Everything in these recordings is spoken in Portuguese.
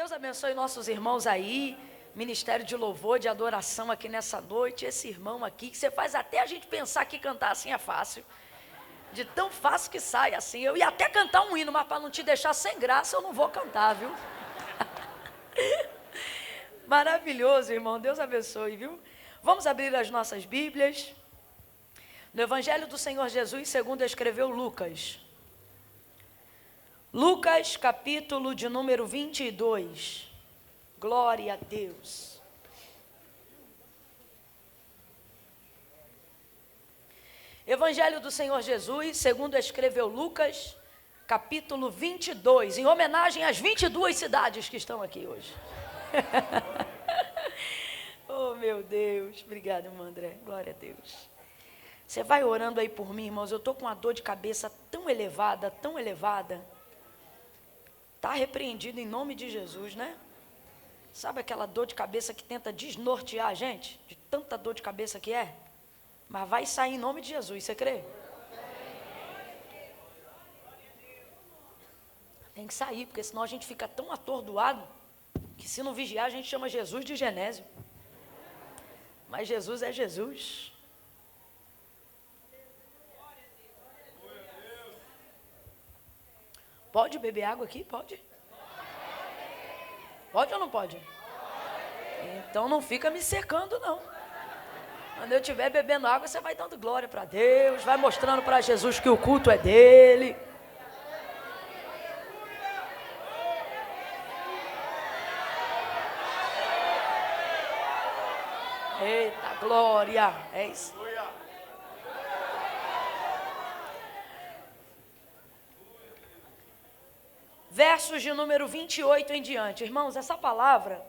Deus abençoe nossos irmãos aí, ministério de louvor, de adoração aqui nessa noite. Esse irmão aqui, que você faz até a gente pensar que cantar assim é fácil. De tão fácil que sai assim. Eu ia até cantar um hino, mas para não te deixar sem graça, eu não vou cantar, viu? Maravilhoso, irmão. Deus abençoe, viu? Vamos abrir as nossas Bíblias. No Evangelho do Senhor Jesus, segundo escreveu Lucas. Lucas, capítulo de número 22. Glória a Deus. Evangelho do Senhor Jesus, segundo escreveu Lucas, capítulo 22, em homenagem às 22 cidades que estão aqui hoje. Oh, meu Deus. Obrigada, irmão André. Glória a Deus. Você vai orando aí por mim, irmãos. Eu estou com uma dor de cabeça tão elevada, tão elevada. Está repreendido em nome de Jesus, né? Sabe aquela dor de cabeça que tenta desnortear a gente? De tanta dor de cabeça que é? Mas vai sair em nome de Jesus, você crê? Tem que sair, porque senão a gente fica tão atordoado, que se não vigiar a gente chama Jesus de Genésio. Mas Jesus é Jesus. Pode beber água aqui? Pode? Pode ou não pode? Então não fica me secando, não. Quando eu estiver bebendo água, você vai dando glória para Deus, vai mostrando para Jesus que o culto é dele. Eita, glória! É isso. Versos de número 28 em diante. Irmãos, essa palavra,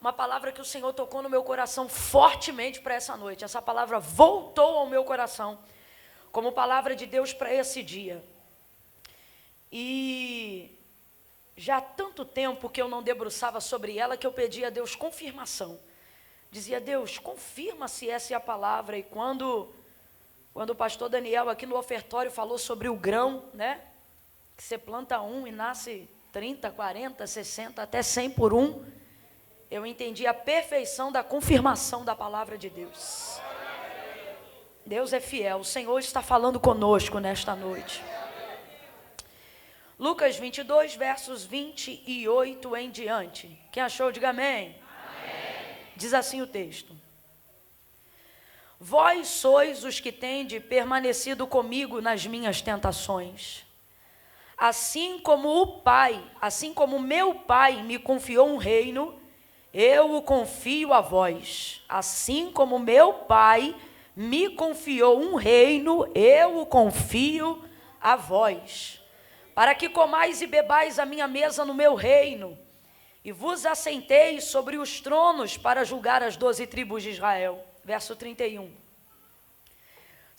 uma palavra que o Senhor tocou no meu coração fortemente para essa noite. Essa palavra voltou ao meu coração como palavra de Deus para esse dia. E já há tanto tempo que eu não debruçava sobre ela que eu pedi a Deus confirmação. Dizia, Deus, confirma se essa é a palavra. E quando o pastor Daniel aqui no ofertório falou sobre o grão, né? Que você planta um e nasce 30, 40, 60, até 100 por um. Eu entendi a perfeição da confirmação da palavra de Deus. Deus é fiel, o Senhor está falando conosco nesta noite. Lucas 22, versos 28 em diante. Quem achou, diga amém. Amém. Diz assim o texto. Vós sois os que tendes permanecido comigo nas minhas tentações. Assim como meu Pai me confiou um reino, eu o confio a vós. Assim como meu Pai me confiou um reino, eu o confio a vós. Para que comais e bebais a minha mesa no meu reino, e vos assenteis sobre os tronos para julgar as 12 tribos de Israel. Verso 31.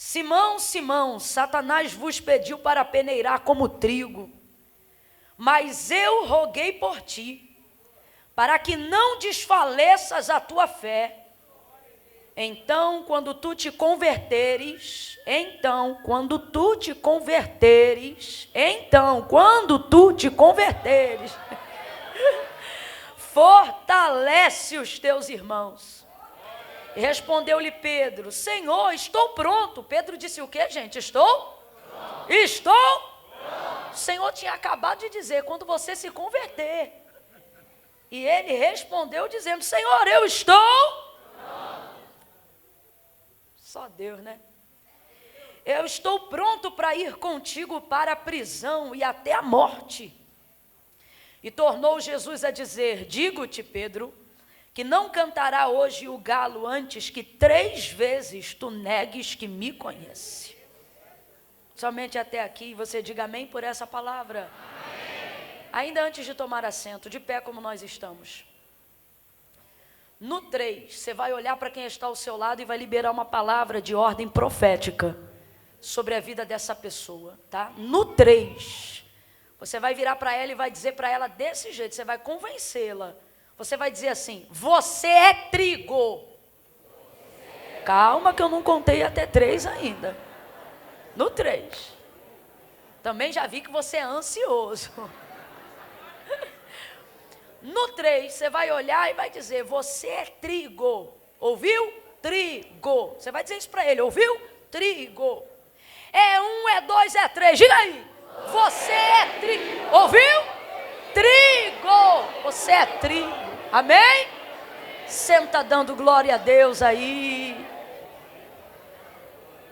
Simão, Simão, Satanás vos pediu para peneirar como trigo, mas eu roguei por ti, para que não desfaleças a tua fé. Então, quando tu te converteres, fortalece os teus irmãos. E respondeu-lhe Pedro, Senhor, estou pronto. Pedro disse o quê, gente? Estou? O Senhor tinha acabado de dizer, quando você se converter. E ele respondeu dizendo, Senhor, eu estou? Só Deus, né? Eu estou pronto para ir contigo para a prisão e até a morte. E tornou Jesus a dizer, digo-te, Pedro, que não cantará hoje o galo antes que 3 vezes tu negues que me conhece. Somente até aqui, você diga amém por essa palavra. Amém. Ainda antes de tomar assento, de pé como nós estamos. No 3, você vai olhar para quem está ao seu lado e vai liberar uma palavra de ordem profética sobre a vida dessa pessoa, tá? No 3, você vai virar para ela e vai dizer para ela desse jeito, você vai convencê-la. Você vai dizer assim, você é trigo. Calma que eu não contei até 3 ainda. No 3. Também já vi que você é ansioso. No 3, você vai olhar e vai dizer, você é trigo. Ouviu? Trigo. Você vai dizer isso para ele, ouviu? Trigo. É 1, é 2, é 3. Diga aí. Você é trigo. Ouviu? Trigo. Você é trigo. Amém? Senta dando glória a Deus aí.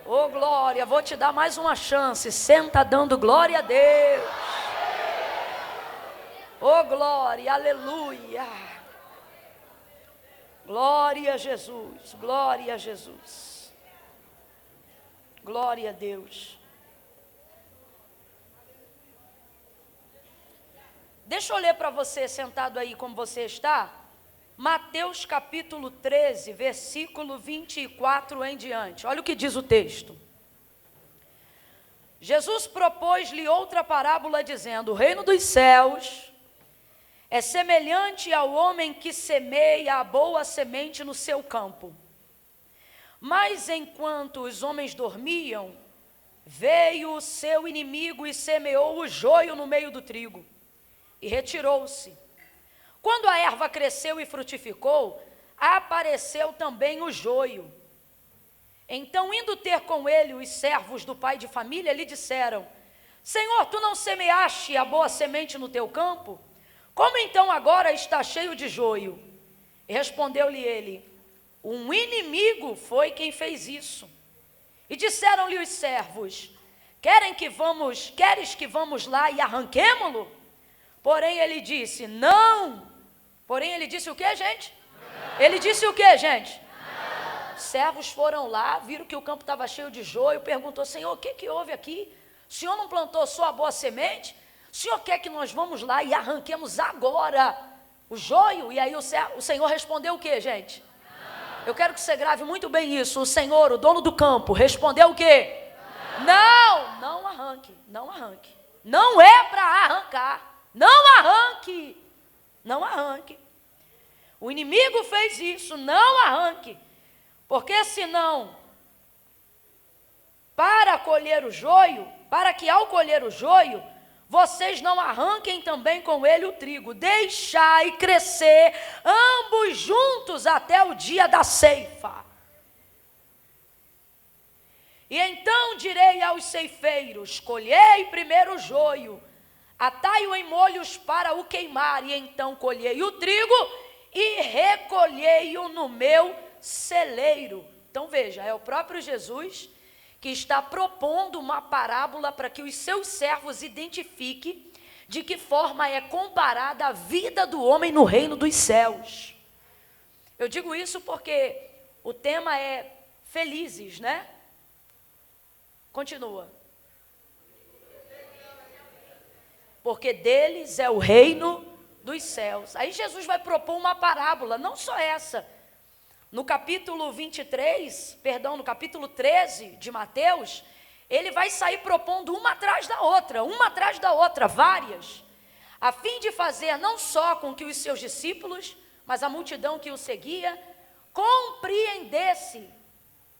Ô glória, vou te dar mais uma chance. Senta dando glória a Deus. Ô glória, aleluia. Glória a Jesus, glória a Jesus. Glória a Deus. Deixa eu ler para você, sentado aí como você está, Mateus capítulo 13, versículo 24 em diante. Olha o que diz o texto. Jesus propôs-lhe outra parábola, dizendo, o reino dos céus é semelhante ao homem que semeia a boa semente no seu campo. Mas enquanto os homens dormiam, veio o seu inimigo e semeou o joio no meio do trigo, e retirou-se. Quando a erva cresceu e frutificou, apareceu também o joio. Então, indo ter com ele os servos do pai de família, lhe disseram, Senhor, tu não semeaste a boa semente no teu campo? Como então agora está cheio de joio? E respondeu-lhe ele, um inimigo foi quem fez isso. E disseram-lhe os servos, queres que vamos lá e arranquemo-lo? Porém ele disse, não. Porém ele disse o que, gente? Não. Ele disse o que, gente? Não. Os servos foram lá, viram que o campo estava cheio de joio, perguntou, Senhor, o que houve aqui? O Senhor não plantou só a boa semente? O Senhor quer que nós vamos lá e arranquemos agora o joio? E aí o Senhor respondeu o que, gente? Não. Eu quero que você grave muito bem isso. O Senhor, o dono do campo, respondeu o quê? Não, não arranque, não arranque. Não é para arrancar. Não arranque, não arranque. O inimigo fez isso, não arranque. Porque senão, para que ao colher o joio, vocês não arranquem também com ele o trigo. Deixai crescer ambos juntos até o dia da ceifa. E então direi aos ceifeiros, colhei primeiro o joio, atai-o em molhos para o queimar, e então colhei o trigo e recolhei-o no meu celeiro. Então veja, é o próprio Jesus que está propondo uma parábola para que os seus servos identifiquem de que forma é comparada a vida do homem no reino dos céus. Eu digo isso porque o tema é felizes, né? Continua. Porque deles é o reino dos céus. Aí Jesus vai propor uma parábola, não só essa. No capítulo 13 de Mateus, ele vai sair propondo uma atrás da outra, várias, a fim de fazer não só com que os seus discípulos, mas a multidão que o seguia, compreendesse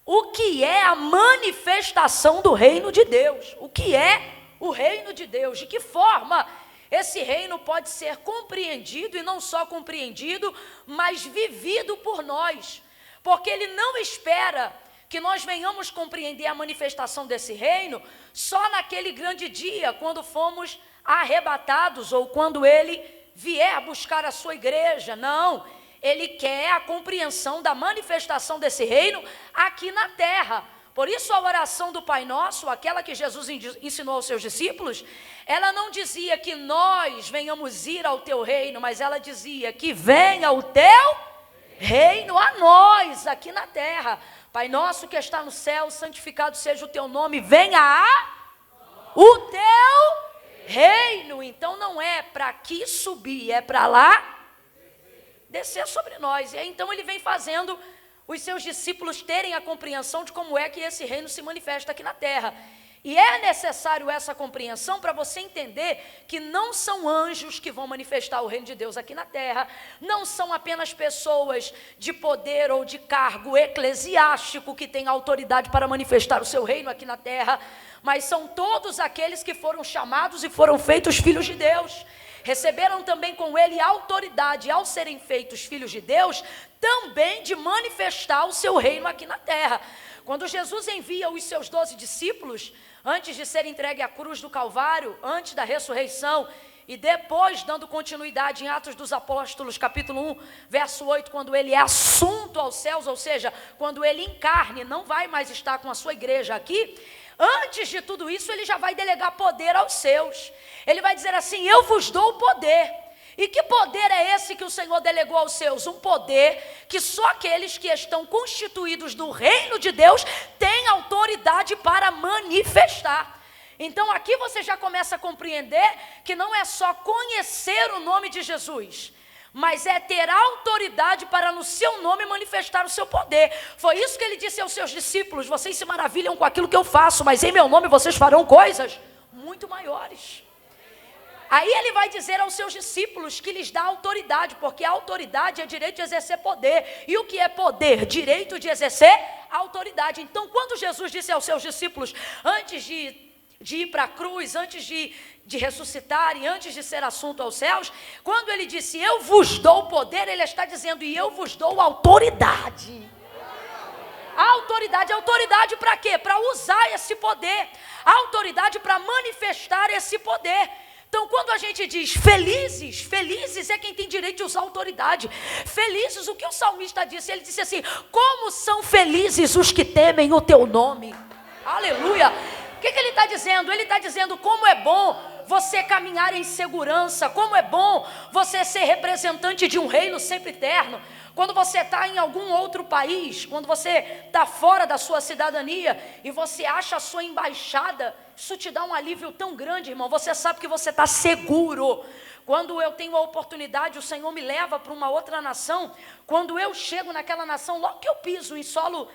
o que é a manifestação do reino de Deus, o que é o reino de Deus, de que forma esse reino pode ser compreendido, e não só compreendido, mas vivido por nós, porque ele não espera que nós venhamos compreender a manifestação desse reino só naquele grande dia, quando fomos arrebatados, ou quando ele vier buscar a sua igreja. Não, ele quer a compreensão da manifestação desse reino aqui na terra. Por isso a oração do Pai Nosso, aquela que Jesus ensinou aos seus discípulos, ela não dizia que nós venhamos ir ao teu reino, mas ela dizia que venha o teu reino a nós, aqui na terra. Pai Nosso que está no céu, santificado seja o teu nome, venha o teu reino. Então não é para aqui subir, é para lá descer sobre nós. E aí, então ele vem fazendo os seus discípulos terem a compreensão de como é que esse reino se manifesta aqui na terra. E é necessário essa compreensão para você entender que não são anjos que vão manifestar o reino de Deus aqui na terra, não são apenas pessoas de poder ou de cargo eclesiástico que têm autoridade para manifestar o seu reino aqui na terra, mas são todos aqueles que foram chamados e foram feitos filhos de Deus. receberam também com ele autoridade, ao serem feitos filhos de Deus, também de manifestar o seu reino aqui na terra. Quando Jesus envia os seus 12 discípulos, antes de ser entregue à cruz do Calvário, antes da ressurreição, e depois dando continuidade em Atos dos Apóstolos, capítulo 1, verso 8, quando ele é assunto aos céus, ou seja, quando ele encarne, não vai mais estar com a sua igreja aqui. Antes de tudo isso, ele já vai delegar poder aos seus. Ele vai dizer assim: eu vos dou o poder. E que poder é esse que o Senhor delegou aos seus? Um poder que só aqueles que estão constituídos no reino de Deus têm autoridade para manifestar. Então aqui você já começa a compreender que não é só conhecer o nome de Jesus, mas é ter autoridade para no seu nome manifestar o seu poder. Foi isso que ele disse aos seus discípulos: vocês se maravilham com aquilo que eu faço, mas em meu nome vocês farão coisas muito maiores. Aí ele vai dizer aos seus discípulos que lhes dá autoridade, porque a autoridade é direito de exercer poder. E o que é poder? Direito de exercer autoridade. Então, quando Jesus disse aos seus discípulos, antes de ir para a cruz, antes de ressuscitar e antes de ser assunto aos céus, quando ele disse, eu vos dou poder, ele está dizendo, e eu vos dou autoridade. Autoridade para quê? Para usar esse poder. Autoridade para manifestar esse poder. Então, quando a gente diz felizes é quem tem direito de usar autoridade. Felizes, o que o salmista disse? Ele disse assim, como são felizes os que temem o teu nome. Aleluia. O que ele está dizendo? Ele está dizendo como é bom você caminhar em segurança, como é bom você ser representante de um reino sempre eterno. Quando você está em algum outro país, quando você está fora da sua cidadania e você acha a sua embaixada, isso te dá um alívio tão grande, irmão. Você sabe que você está seguro. Quando eu tenho a oportunidade, o Senhor me leva para uma outra nação. Quando eu chego naquela nação, logo que eu piso em solo,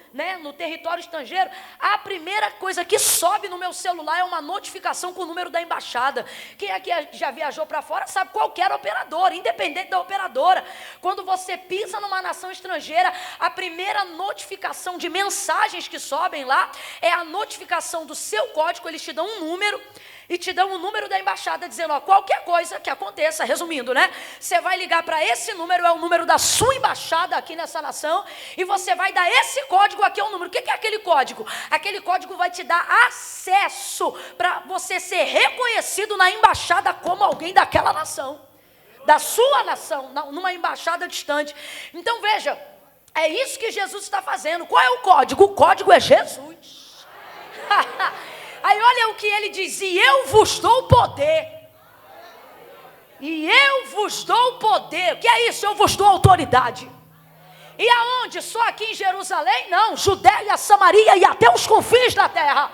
no território estrangeiro, a primeira coisa que sobe no meu celular é uma notificação com o número da embaixada. Quem aqui já viajou para fora sabe qualquer operadora, independente da operadora. Quando você pisa numa nação estrangeira, a primeira notificação de mensagens que sobem lá é a notificação do seu código. Eles te dão um número e te dão o número da embaixada, dizendo, qualquer coisa que aconteça, resumindo, você vai ligar para esse número, é o número da sua embaixada aqui nessa nação, e você vai dar esse código aqui, é o número. O que é aquele código? Aquele código vai te dar acesso para você ser reconhecido na embaixada como alguém daquela nação, da sua nação, numa embaixada distante. Então veja, é isso que Jesus está fazendo. Qual é o código? O código é Jesus. Aí olha o que ele diz, e eu vos dou poder. E eu vos dou poder. O que é isso? Eu vos dou autoridade. E aonde? Só aqui em Jerusalém? Não, Judéia, Samaria e até os confins da terra.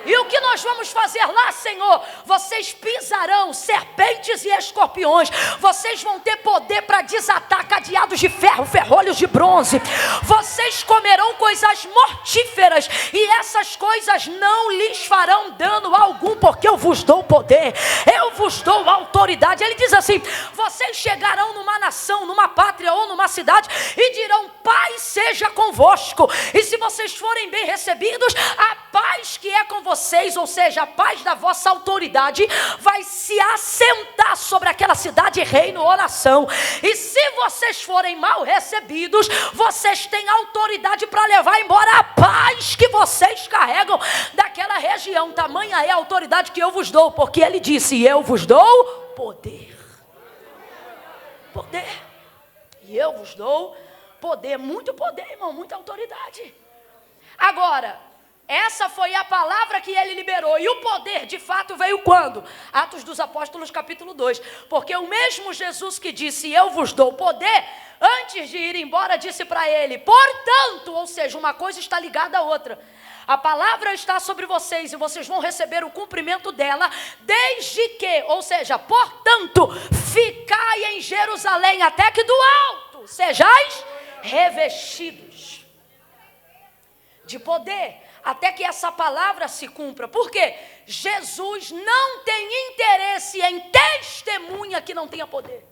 E o que nós vamos fazer lá, Senhor? Vocês pisarão serpentes e escorpiões. Vocês vão ter poder para desatar cadeados de ferro, ferrolhos de bronze. Vocês comerão coisas mortíferas e essas coisas não lhes farão dano algum, porque eu vos dou poder, eu vos dou autoridade. Ele diz assim, vocês chegarão numa nação, numa pátria ou numa cidade e dirão, paz seja convosco. E se vocês forem bem recebidos, a paz que é com vocês, ou seja, a paz da vossa autoridade, vai se assentar sobre aquela cidade, reino ou nação. E se vocês forem mal recebidos, vocês têm autoridade para levar embora a paz que vocês carregam daquela região. Tamanha é a autoridade que eu vos dou, porque ele disse, eu vos dou poder. Poder. E eu vos dou poder, muito poder, irmão, muita autoridade. Agora, essa foi a palavra que ele liberou. E o poder, de fato, veio quando? Atos dos Apóstolos, capítulo 2. Porque o mesmo Jesus que disse, eu vos dou poder, antes de ir embora, disse para ele, portanto, ou seja, uma coisa está ligada à outra. A palavra está sobre vocês e vocês vão receber o cumprimento dela, desde que, ou seja, portanto, ficai em Jerusalém, até que do alto sejais revestidos de poder. Até que essa palavra se cumpra. Por quê? Jesus não tem interesse em testemunha que não tenha poder.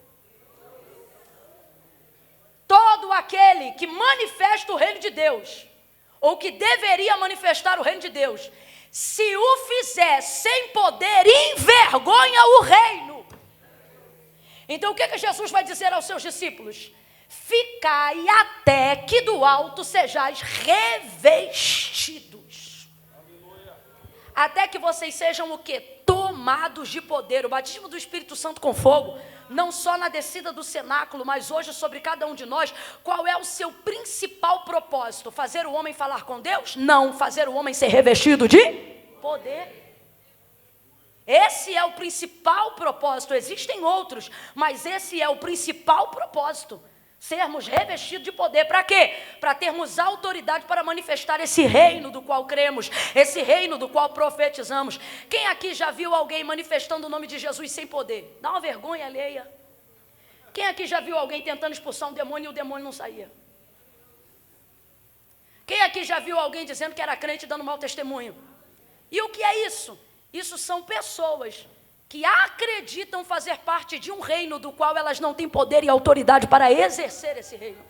Todo aquele que manifesta o reino de Deus, ou que deveria manifestar o reino de Deus, se o fizer sem poder, envergonha o reino. Então o que Jesus vai dizer aos seus discípulos? Ficai até que do alto sejais revestidos. Até que vocês sejam o quê? Tomados de poder. O batismo do Espírito Santo com fogo, não só na descida do cenáculo, mas hoje sobre cada um de nós. Qual é o seu principal propósito? Fazer o homem falar com Deus? Não, fazer o homem ser revestido de poder. Esse é o principal propósito. Existem outros, mas esse é o principal propósito. Sermos revestidos de poder. Para quê? Para termos autoridade para manifestar esse reino do qual cremos, esse reino do qual profetizamos. Quem aqui já viu alguém manifestando o nome de Jesus sem poder? Dá uma vergonha alheia. Quem aqui já viu alguém tentando expulsar um demônio e o demônio não saía? Quem aqui já viu alguém dizendo que era crente dando mau testemunho? E o que é isso? Isso são pessoas que acreditam fazer parte de um reino do qual elas não têm poder e autoridade para exercer esse reino.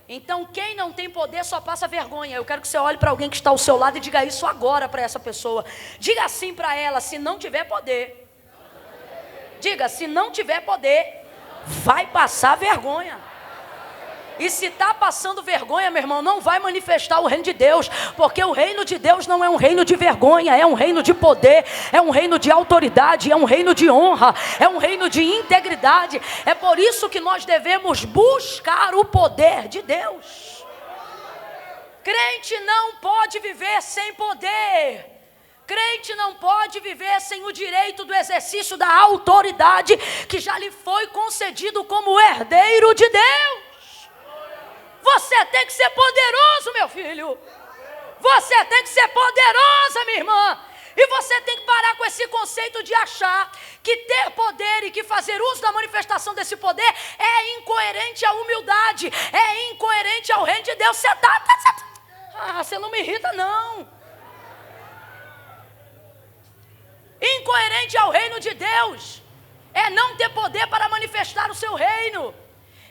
Então, quem não tem poder só passa vergonha. Eu quero que você olhe para alguém que está ao seu lado e diga isso agora para essa pessoa. Diga assim para ela: se não tiver poder, diga, se não tiver poder, vai passar vergonha. E se está passando vergonha, meu irmão, não vai manifestar o reino de Deus, porque o reino de Deus não é um reino de vergonha, é um reino de poder, é um reino de autoridade, é um reino de honra, é um reino de integridade. É por isso que nós devemos buscar o poder de Deus. Crente não pode viver sem poder. Crente não pode viver sem o direito do exercício da autoridade que já lhe foi concedido como herdeiro de Deus. Você tem que ser poderoso, meu filho. Você tem que ser poderosa, minha irmã. E você tem que parar com esse conceito de achar que ter poder e que fazer uso da manifestação desse poder é incoerente à humildade, é incoerente ao reino de Deus. Você não me irrita, não. Incoerente ao reino de Deus é não ter poder para manifestar o seu reino.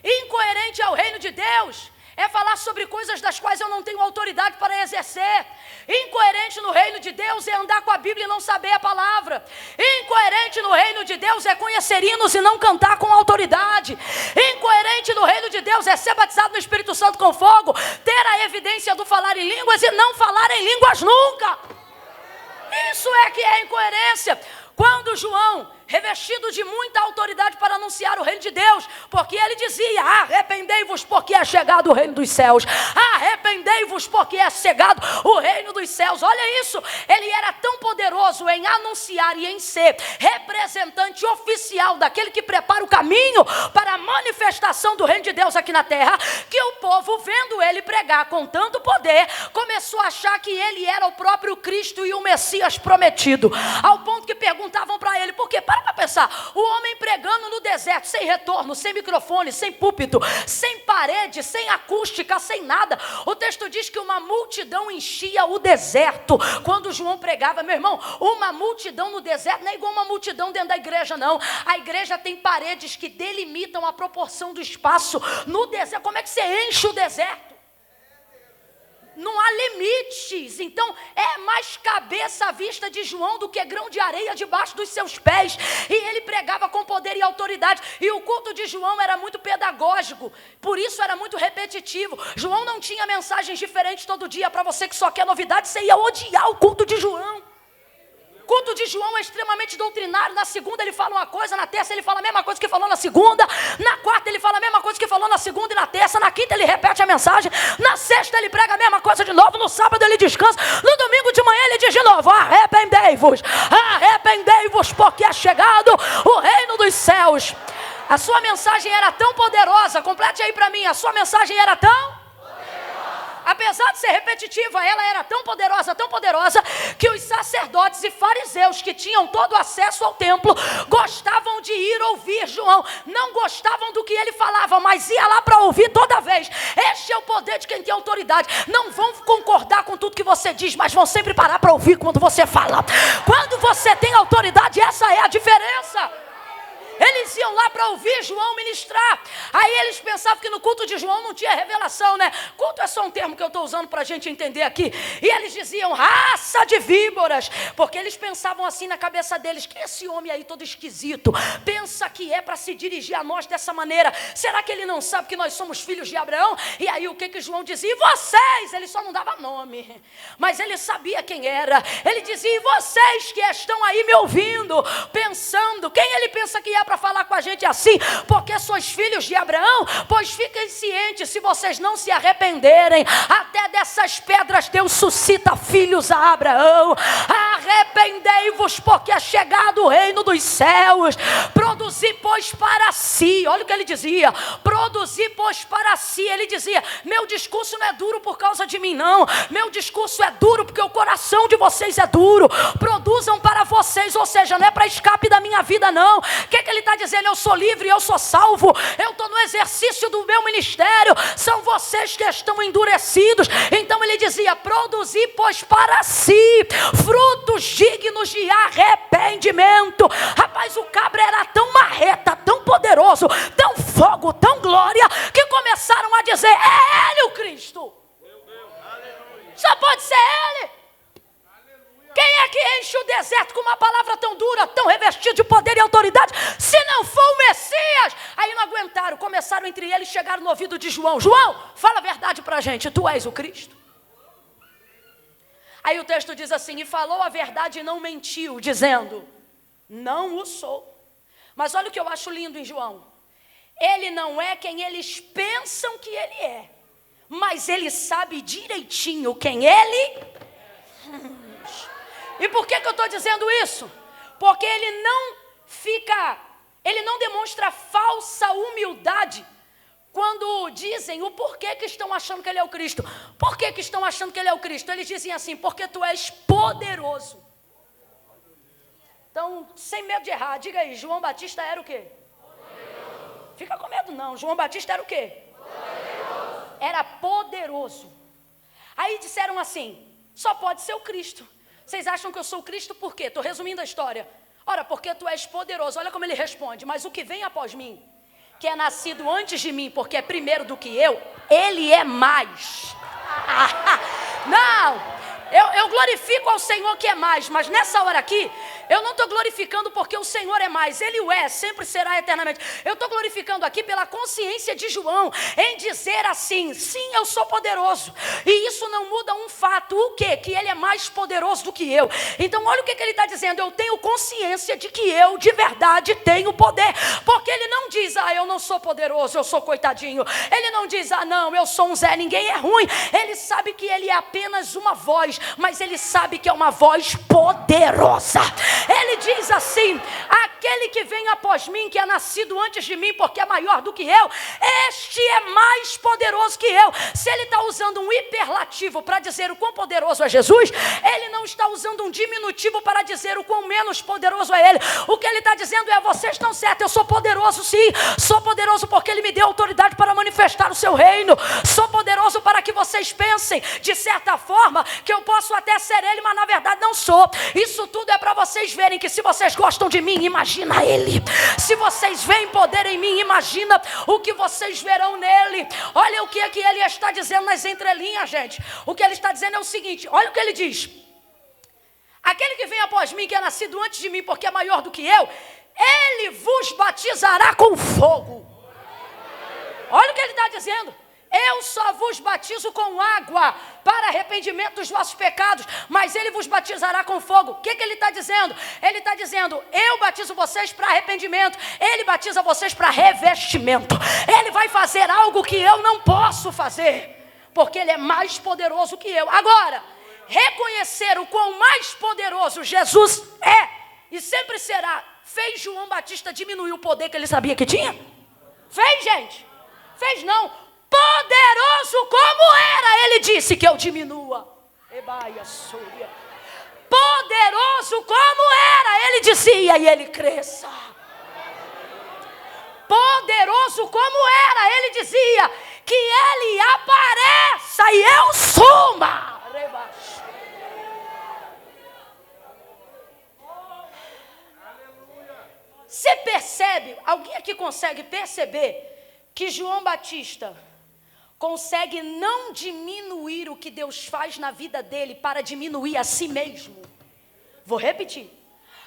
Incoerente ao reino de Deus é falar sobre coisas das quais eu não tenho autoridade para exercer. Incoerente no reino de Deus é andar com a Bíblia e não saber a palavra. Incoerente no reino de Deus é conhecer hinos e não cantar com autoridade. Incoerente no reino de Deus é ser batizado no Espírito Santo com fogo, ter a evidência do falar em línguas e não falar em línguas nunca. Isso é que é incoerência. Quando João, revestido de muita autoridade para anunciar o reino de Deus, porque ele dizia: arrependei-vos porque é chegado o reino dos céus, arrependei-vos porque é chegado o reino dos céus. Olha isso, ele era tão poderoso em anunciar e em ser representante oficial daquele que prepara o caminho para a manifestação do reino de Deus aqui na terra, que o povo, vendo ele pregar com tanto poder, começou a achar que ele era o próprio Cristo e o Messias prometido, ao ponto que perguntavam para ele: por quê? Para pensar, o homem pregando no deserto, sem retorno, sem microfone, sem púlpito, sem parede, sem acústica, sem nada. O texto diz que uma multidão enchia o deserto quando João pregava. Meu irmão, uma multidão no deserto não é igual uma multidão dentro da igreja, não. A igreja tem paredes que delimitam a proporção do espaço. No deserto, como é que você enche o deserto? Não há limites. Então é mais cabeça à vista de João do que grão de areia debaixo dos seus pés. E ele pregava com poder e autoridade. E o culto de João era muito pedagógico, por isso era muito repetitivo. João não tinha mensagens diferentes todo dia. Para você que só quer novidade, você ia odiar o culto de João. O culto de João é extremamente doutrinário. Na segunda ele fala uma coisa, na terça ele fala a mesma coisa que falou na segunda, na quarta ele fala a mesma coisa que falou na segunda e na terça, na quinta ele repete a mensagem, na sexta ele prega a mesma coisa de novo, no sábado ele descansa, no domingo de manhã ele diz de novo: arrependei-vos, arrependei-vos porque é chegado o reino dos céus. A sua mensagem era tão poderosa, complete aí para mim, a sua mensagem era tão... apesar de ser repetitiva, ela era tão poderosa, que os sacerdotes e fariseus que tinham todo acesso ao templo gostavam de ir ouvir João. Não gostavam do que ele falava, mas ia lá para ouvir toda vez. Este é o poder de quem tem autoridade. Não vão concordar com tudo que você diz, mas vão sempre parar para ouvir quando você fala. Quando você tem autoridade, essa é a diferença. Eles iam lá para ouvir João ministrar. A Aí eles pensavam que no culto de João não tinha revelação, né? Culto é só um termo que eu estou usando para a gente entender aqui. E eles diziam, raça de víboras, porque eles pensavam assim na cabeça deles, que esse homem aí todo esquisito, pensa que é para se dirigir a nós dessa maneira. Será que ele não sabe que nós somos filhos de Abraão? E aí o que João dizia? E vocês? Ele só não dava nome, mas ele sabia quem era. Ele dizia, e vocês que estão aí me ouvindo, pensando, quem ele pensa que é para falar com a gente assim? Porque sois filhos de Abraão? Pois fiquem cientes, se vocês não se arrependerem, até dessas pedras Deus suscita filhos a Abraão. Arrependei-vos, porque é chegado o reino dos céus. Produzi, pois, para si. Olha o que ele dizia, produzi, pois, para si. Ele dizia, meu discurso não é duro por causa de mim, não. Meu discurso é duro porque o coração de vocês é duro. Produzam para vocês, ou seja, não é para escape da minha vida, não. O que ele está dizendo? Eu sou livre, eu sou salvo, eu estou no exercício do meu ministério. São vocês que estão endurecidos. Então ele dizia, produzi, pois, para si frutos dignos de arrependimento. Rapaz, o cabra era tão marreta, tão poderoso, tão fogo, tão glória, que começaram a dizer, é ele o Cristo. Só pode ser ele. Quem é que enche o deserto com uma palavra tão dura, tão revestida de poder e autoridade, se não for o Messias? Aí não aguentaram, começaram entre eles, chegaram no ouvido de João. João, fala a verdade para a gente, tu és o Cristo? Aí o texto diz assim, e falou a verdade e não mentiu, dizendo, não o sou. Mas olha o que eu acho lindo em João. Ele não é quem eles pensam que ele é, mas ele sabe direitinho quem ele é. E por que eu estou dizendo isso? Porque ele não demonstra falsa humildade quando dizem o porquê que estão achando que ele é o Cristo. Por que estão achando que ele é o Cristo? Eles dizem assim, porque tu és poderoso. Então, sem medo de errar, diga aí, João Batista era o quê? Poderoso. Fica com medo não, João Batista era o quê? Poderoso. Era poderoso. Aí disseram assim, só pode ser o Cristo. Vocês acham que eu sou o Cristo por quê? Estou resumindo a história. Ora, porque tu és poderoso. Olha como ele responde, mas o que vem após mim, que é nascido antes de mim, porque é primeiro do que eu, ele é mais. Não! Eu glorifico ao Senhor que é mais, mas nessa hora aqui, eu não estou glorificando porque o Senhor é mais, Ele o é, sempre será eternamente. Eu estou glorificando aqui pela consciência de João, em dizer assim, sim, eu sou poderoso. E isso não muda um fato, o quê? Que Ele é mais poderoso do que eu. Então olha o que ele está dizendo, eu tenho consciência de que eu de verdade tenho poder. Porque Ele não diz, eu não sou poderoso, eu sou coitadinho. Ele não diz, não, eu sou um Zé, ninguém é ruim. Ele sabe que Ele é apenas uma voz, mas Ele sabe que é uma voz poderosa. Ele diz assim, aquele que vem após mim, que é nascido antes de mim, porque é maior do que eu, este é mais poderoso que eu. Se ele está usando um hiperlativo para dizer o quão poderoso é Jesus, ele não está usando um diminutivo para dizer o quão menos poderoso é ele. O que ele está dizendo é, vocês estão certos, eu sou poderoso sim, sou poderoso porque ele me deu autoridade para manifestar o seu reino, sou poderoso para que vocês pensem, de certa forma, que eu posso até ser ele, mas na verdade não sou. Isso tudo é para vocês verem que se vocês gostam de mim, imagina ele. Se vocês veem poder em mim, imagina o que vocês verão nele. Olha o que é que ele está dizendo nas entrelinhas, gente. O que ele está dizendo é o seguinte, olha o que ele diz. Aquele que vem após mim, que é nascido antes de mim, porque é maior do que eu, ele vos batizará com fogo. Olha o que ele está dizendo. Eu só vos batizo com água para arrependimento dos vossos pecados, mas ele vos batizará com fogo. O que ele está dizendo? Ele está dizendo, eu batizo vocês para arrependimento, ele batiza vocês para revestimento. Ele vai fazer algo que eu não posso fazer, porque ele é mais poderoso que eu. Agora, reconhecer o quão mais poderoso Jesus é, e sempre será, fez João Batista diminuir o poder que ele sabia que tinha? Fez, gente? Fez não. Poderoso como era, ele disse que eu diminua. Poderoso como era, ele dizia, e ele cresça. Poderoso como era, ele dizia, que ele apareça e eu suma. Você percebe, alguém aqui consegue perceber que João Batista consegue não diminuir o que Deus faz na vida dele para diminuir a si mesmo. Vou repetir.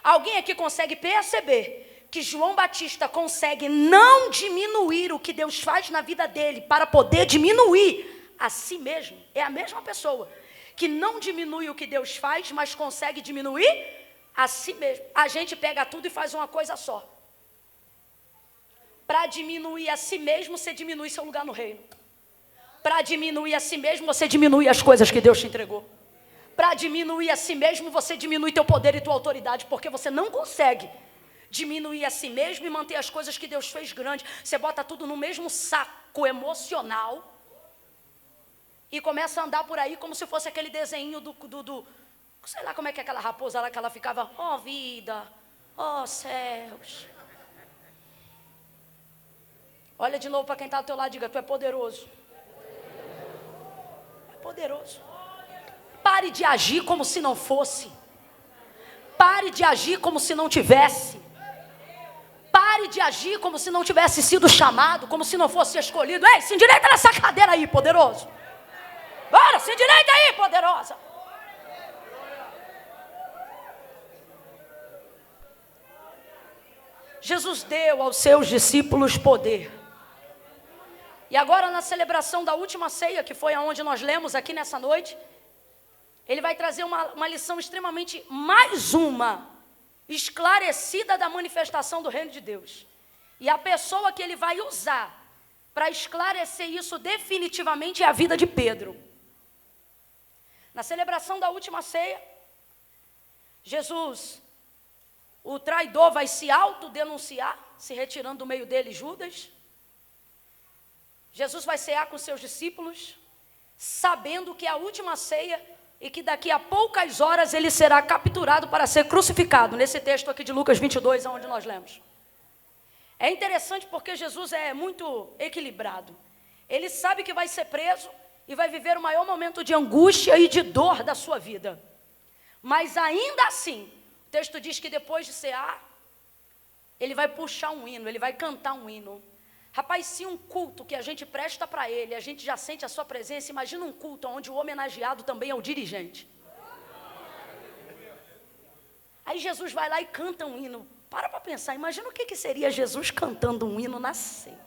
Alguém aqui consegue perceber que João Batista consegue não diminuir o que Deus faz na vida dele para poder diminuir a si mesmo? É a mesma pessoa que não diminui o que Deus faz, mas consegue diminuir a si mesmo. A gente pega tudo e faz uma coisa só. Para diminuir a si mesmo, você diminui seu lugar no reino. Para diminuir a si mesmo, você diminui as coisas que Deus te entregou. Para diminuir a si mesmo, você diminui teu poder e tua autoridade, porque você não consegue diminuir a si mesmo e manter as coisas que Deus fez grande. Você bota tudo no mesmo saco emocional e começa a andar por aí como se fosse aquele desenho do sei lá como é que é aquela raposa lá que ela ficava, ó vida, ó céus. Olha de novo para quem está do teu lado e diga, tu é poderoso. É poderoso. Pare de agir como se não fosse. Pare de agir como se não tivesse. Pare de agir como se não tivesse sido chamado, como se não fosse escolhido. Ei, se endireita nessa cadeira aí, poderoso. Bora, se endireita aí, poderosa. Jesus deu aos seus discípulos poder. E agora na celebração da última ceia, que foi aonde nós lemos aqui nessa noite, ele vai trazer uma lição extremamente, mais uma, esclarecida da manifestação do reino de Deus. E a pessoa que ele vai usar para esclarecer isso definitivamente é a vida de Pedro. Na celebração da última ceia, Jesus, o traidor, vai se autodenunciar, se retirando do meio dele Judas. Jesus vai cear com seus discípulos, sabendo que é a última ceia e que daqui a poucas horas ele será capturado para ser crucificado, nesse texto aqui de Lucas 22, onde nós lemos. É interessante porque Jesus é muito equilibrado. Ele sabe que vai ser preso e vai viver o maior momento de angústia e de dor da sua vida. Mas ainda assim, o texto diz que depois de cear, ele vai puxar um hino, ele vai cantar um hino. Rapaz, se um culto que a gente presta para ele, a gente já sente a sua presença, imagina um culto onde o homenageado também é o dirigente. Aí Jesus vai lá e canta um hino. Para pensar, imagina o que seria Jesus cantando um hino na ceia.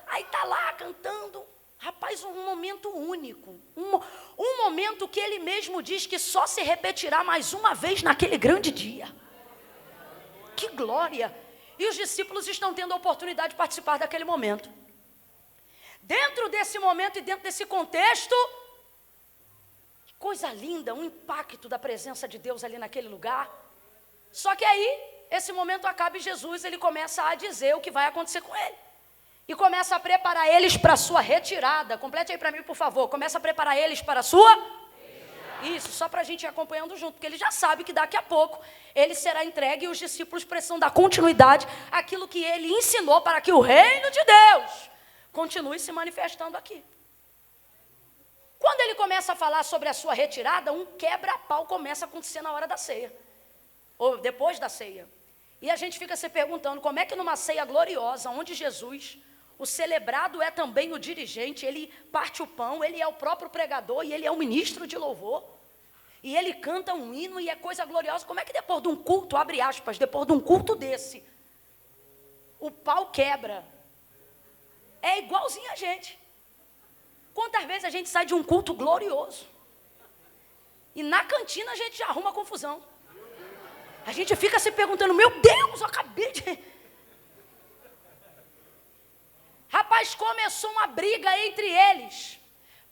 Aí está lá cantando, rapaz, um momento único. Um momento que ele mesmo diz que só se repetirá mais uma vez naquele grande dia. Que glória! E os discípulos estão tendo a oportunidade de participar daquele momento. Dentro desse momento e dentro desse contexto, que coisa linda, um impacto da presença de Deus ali naquele lugar. Só que aí, esse momento acaba e Jesus, ele começa a dizer o que vai acontecer com ele. E começa a preparar eles para a sua retirada. Complete aí para mim, por favor. Começa a preparar eles para a sua... Isso, só para a gente ir acompanhando junto, porque ele já sabe que daqui a pouco ele será entregue e os discípulos precisam dar continuidade àquilo que ele ensinou para que o reino de Deus continue se manifestando aqui. Quando ele começa a falar sobre a sua retirada, um quebra-pau começa a acontecer na hora da ceia, ou depois da ceia. E a gente fica se perguntando como é que numa ceia gloriosa, onde Jesus, o celebrado é também o dirigente, ele parte o pão, ele é o próprio pregador e ele é o ministro de louvor. E ele canta um hino e é coisa gloriosa. Como é que depois de um culto, abre aspas, depois de um culto desse, o pau quebra? É igualzinho a gente. Quantas vezes a gente sai de um culto glorioso e na cantina a gente já arruma confusão. A gente fica se perguntando, meu Deus, eu acabei de... Rapaz, começou uma briga entre eles.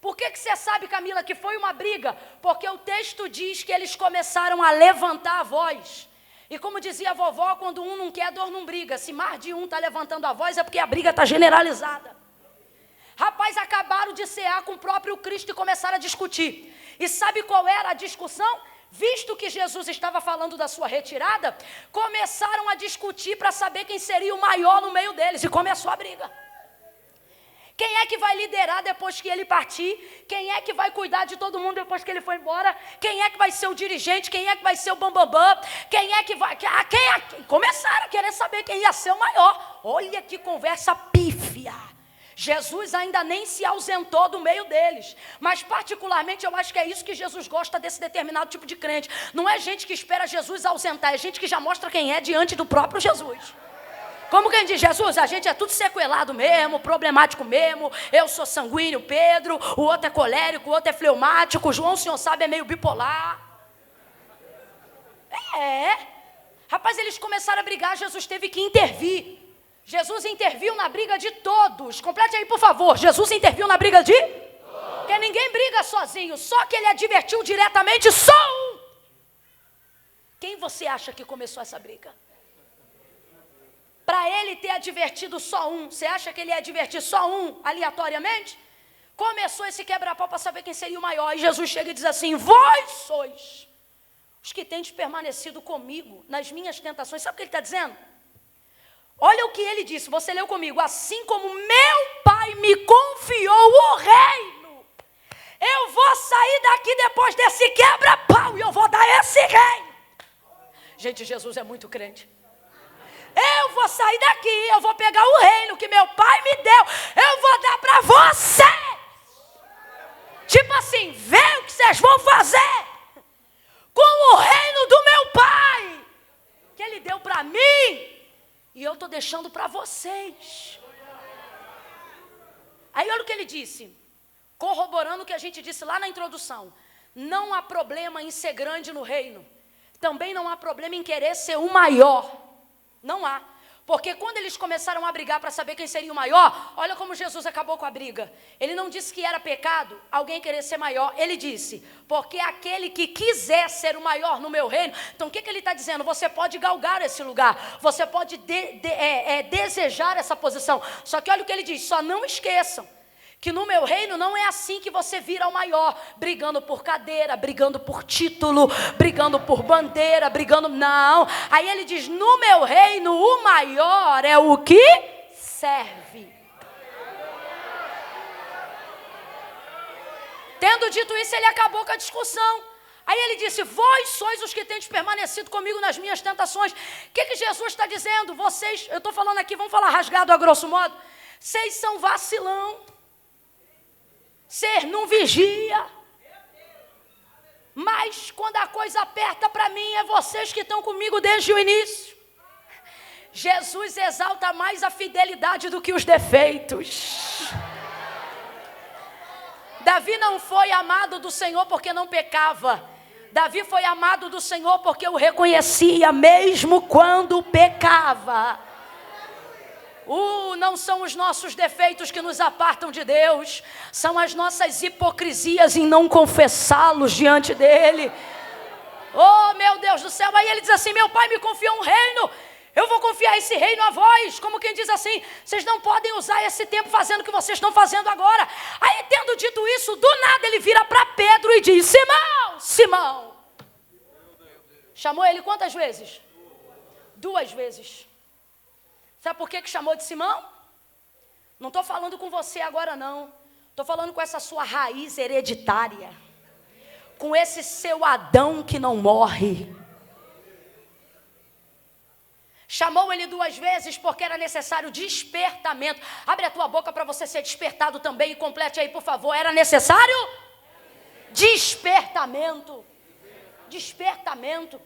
Por que você sabe, Camila, que foi uma briga? Porque o texto diz que eles começaram a levantar a voz. E como dizia a vovó, quando um não quer, a dor não briga. Se mais de um está levantando a voz, é porque a briga está generalizada. Rapaz, acabaram de cear com o próprio Cristo e começaram a discutir. E sabe qual era a discussão? Visto que Jesus estava falando da sua retirada, começaram a discutir para saber quem seria o maior no meio deles. E começou a briga. Quem é que vai liderar depois que ele partir? Quem é que vai cuidar de todo mundo depois que ele for embora? Quem é que vai ser o dirigente? Quem é que vai ser o bambambam? Quem é que vai... Começaram a querer saber quem ia ser o maior. Olha que conversa pífia. Jesus ainda nem se ausentou do meio deles. Mas particularmente eu acho que é isso que Jesus gosta desse determinado tipo de crente. Não é gente que espera Jesus ausentar, é gente que já mostra quem é diante do próprio Jesus. Como quem diz, Jesus, a gente é tudo sequelado mesmo, problemático mesmo. Eu sou sanguíneo, Pedro, o outro é colérico, o outro é fleumático, o João, o senhor sabe, é meio bipolar. Rapaz, eles começaram a brigar, Jesus teve que intervir. Jesus interviu na briga de todos. Complete aí, por favor. Jesus interviu na briga de todos. Porque ninguém briga sozinho. Só que ele advertiu diretamente só um. Quem você acha que começou essa briga? Para ele ter advertido só um, você acha que ele ia advertir só um aleatoriamente? Começou esse quebra-pau para saber quem seria o maior. E Jesus chega e diz assim: vós sois os que tendes permanecido comigo nas minhas tentações. Sabe o que ele está dizendo? Olha o que ele disse, você leu comigo. Assim como meu pai me confiou o reino, eu vou sair daqui depois desse quebra-pau e eu vou dar esse reino. Gente, Jesus é muito crente. Eu vou sair daqui, eu vou pegar o reino que meu pai me deu, eu vou dar para vocês. Tipo assim, vê o que vocês vão fazer com o reino do meu pai, que ele deu para mim. E eu estou deixando para vocês. Aí olha o que ele disse, corroborando o que a gente disse lá na introdução. Não há problema em ser grande no reino. Também não há problema em querer ser o maior. Não há. Porque quando eles começaram a brigar para saber quem seria o maior, olha como Jesus acabou com a briga. Ele não disse que era pecado alguém querer ser maior. Ele disse, porque aquele que quiser ser o maior no meu reino. Então o que ele está dizendo? Você pode galgar esse lugar. Você pode desejar essa posição. Só que olha o que ele diz, só não esqueçam que no meu reino não é assim que você vira o maior, brigando por cadeira, brigando por título, brigando por bandeira, brigando... Não. Aí ele diz, no meu reino o maior é o que serve. Tendo dito isso, ele acabou com a discussão. Aí ele disse, vós sois os que tendes permanecido comigo nas minhas tentações. O que Jesus está dizendo? Vocês, eu estou falando aqui, vamos falar rasgado a grosso modo, vocês são vacilão. Ser não vigia, mas quando a coisa aperta para mim, é vocês que estão comigo desde o início. Jesus exalta mais a fidelidade do que os defeitos. Davi não foi amado do Senhor porque não pecava. Davi foi amado do Senhor porque o reconhecia mesmo quando pecava. Não são os nossos defeitos que nos apartam de Deus, são as nossas hipocrisias em não confessá-los diante dele. Oh, meu Deus do céu! Aí ele diz assim, meu pai me confiou um reino, eu vou confiar esse reino a vós. Como quem diz assim, vocês não podem usar esse tempo fazendo o que vocês estão fazendo agora. Aí, tendo dito isso, do nada ele vira para Pedro e diz, Simão, Simão. Chamou ele quantas vezes? 2 vezes. Sabe por que chamou de Simão? Não estou falando com você agora não. Estou falando com essa sua raiz hereditária. Com esse seu Adão que não morre. Chamou ele 2 vezes porque era necessário despertamento. Abre a tua boca para você ser despertado também e complete aí, por favor. Era necessário despertamento. Despertamento.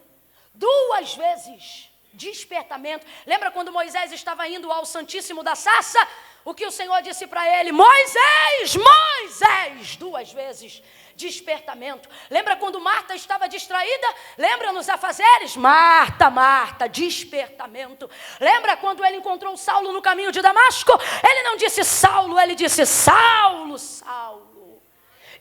2 vezes. Despertamento. Lembra quando Moisés estava indo ao Santíssimo da Sarça? O que o Senhor disse para ele? Moisés, Moisés, 2 vezes. Despertamento. Lembra quando Marta estava distraída? Lembra nos afazeres? Marta, Marta, despertamento. Lembra quando ele encontrou Saulo no caminho de Damasco? Ele não disse Saulo, ele disse Saulo, Saulo.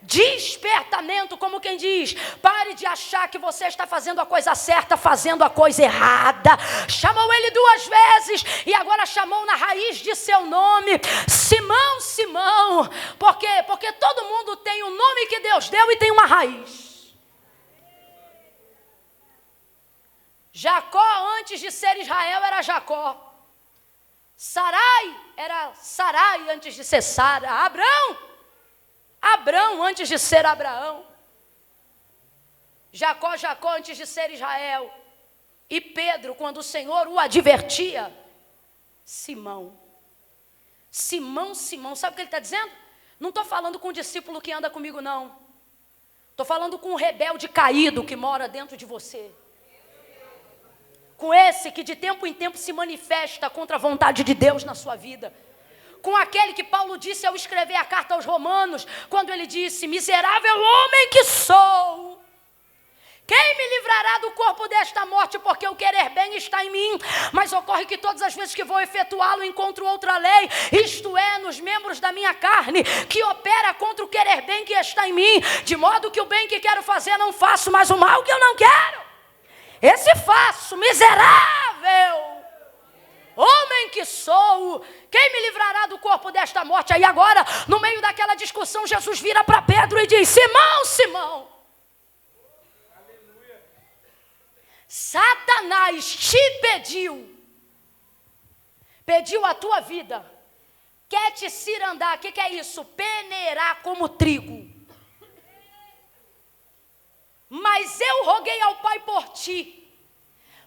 Despertamento, como quem diz, pare de achar que você está fazendo a coisa certa, fazendo a coisa errada. Chamou ele 2 vezes e agora chamou na raiz de seu nome, Simão, Simão. Por quê? Porque todo mundo tem um nome que Deus deu e tem uma raiz. Jacó, antes de ser Israel, era Jacó. Sarai era Sarai antes de ser Sara. Abrão, antes de ser Abraão. Jacó, Jacó, antes de ser Israel. E Pedro, quando o Senhor o advertia, Simão. Simão, Simão, sabe o que ele está dizendo? Não estou falando com o discípulo que anda comigo, não. Estou falando com o rebelde caído que mora dentro de você. Com esse que de tempo em tempo se manifesta contra a vontade de Deus na sua vida. Com aquele que Paulo disse ao escrever a carta aos Romanos, quando ele disse: miserável homem que sou, quem me livrará do corpo desta morte? Porque o querer bem está em mim, mas ocorre que todas as vezes que vou efetuá-lo, encontro outra lei, isto é, nos membros da minha carne, que opera contra o querer bem que está em mim, de modo que o bem que quero fazer não faço, mas o mal que eu não quero, esse faço. Miserável homem que sou, quem me livrará do corpo desta morte? Aí agora, no meio daquela discussão, Jesus vira para Pedro e diz: Simão, Simão, Satanás te pediu a tua vida, quer te cirandar. O que é isso? Peneirar como trigo. Mas eu roguei ao Pai por ti,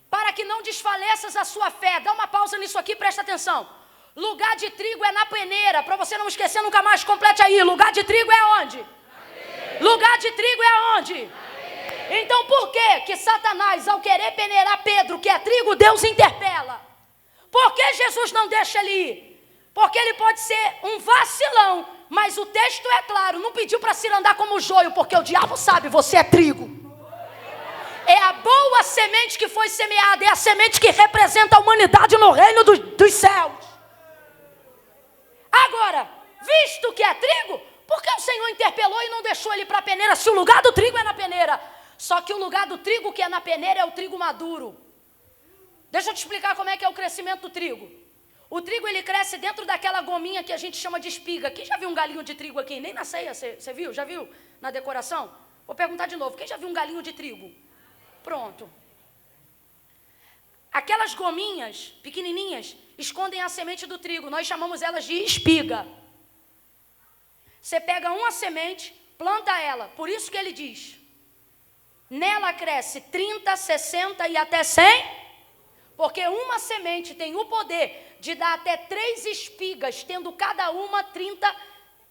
para que não desfaleças a sua fé. Dá uma pausa nisso aqui, presta atenção. Lugar de trigo é na peneira, para você não esquecer nunca mais, complete aí. Lugar de trigo é onde? Lugar de trigo é onde? Então por que Satanás, ao querer peneirar Pedro, que é trigo, Deus interpela? Por que Jesus não deixa ele ir? Porque ele pode ser um vacilão, mas o texto é claro, não pediu para se andar como joio, porque o diabo sabe, você é trigo. É a boa semente que foi semeada, é a semente que representa a humanidade no reino dos céus. Agora, visto que é trigo, por que o Senhor interpelou e não deixou ele para a peneira, se o lugar do trigo é na peneira? Só que o lugar do trigo que é na peneira é o trigo maduro. Deixa eu te explicar como é que é o crescimento do trigo. O trigo, ele cresce dentro daquela gominha que a gente chama de espiga. Quem já viu um galinho de trigo aqui? Nem na ceia, você viu? Já viu na decoração? Vou perguntar de novo. Quem já viu um galinho de trigo? Pronto. Aquelas gominhas pequenininhas escondem a semente do trigo. Nós chamamos elas de espiga. Você pega uma semente, planta ela. Por isso que ele diz: nela cresce 30, 60 e até 100. Porque uma semente tem o poder de dar até 3 espigas, tendo cada uma 30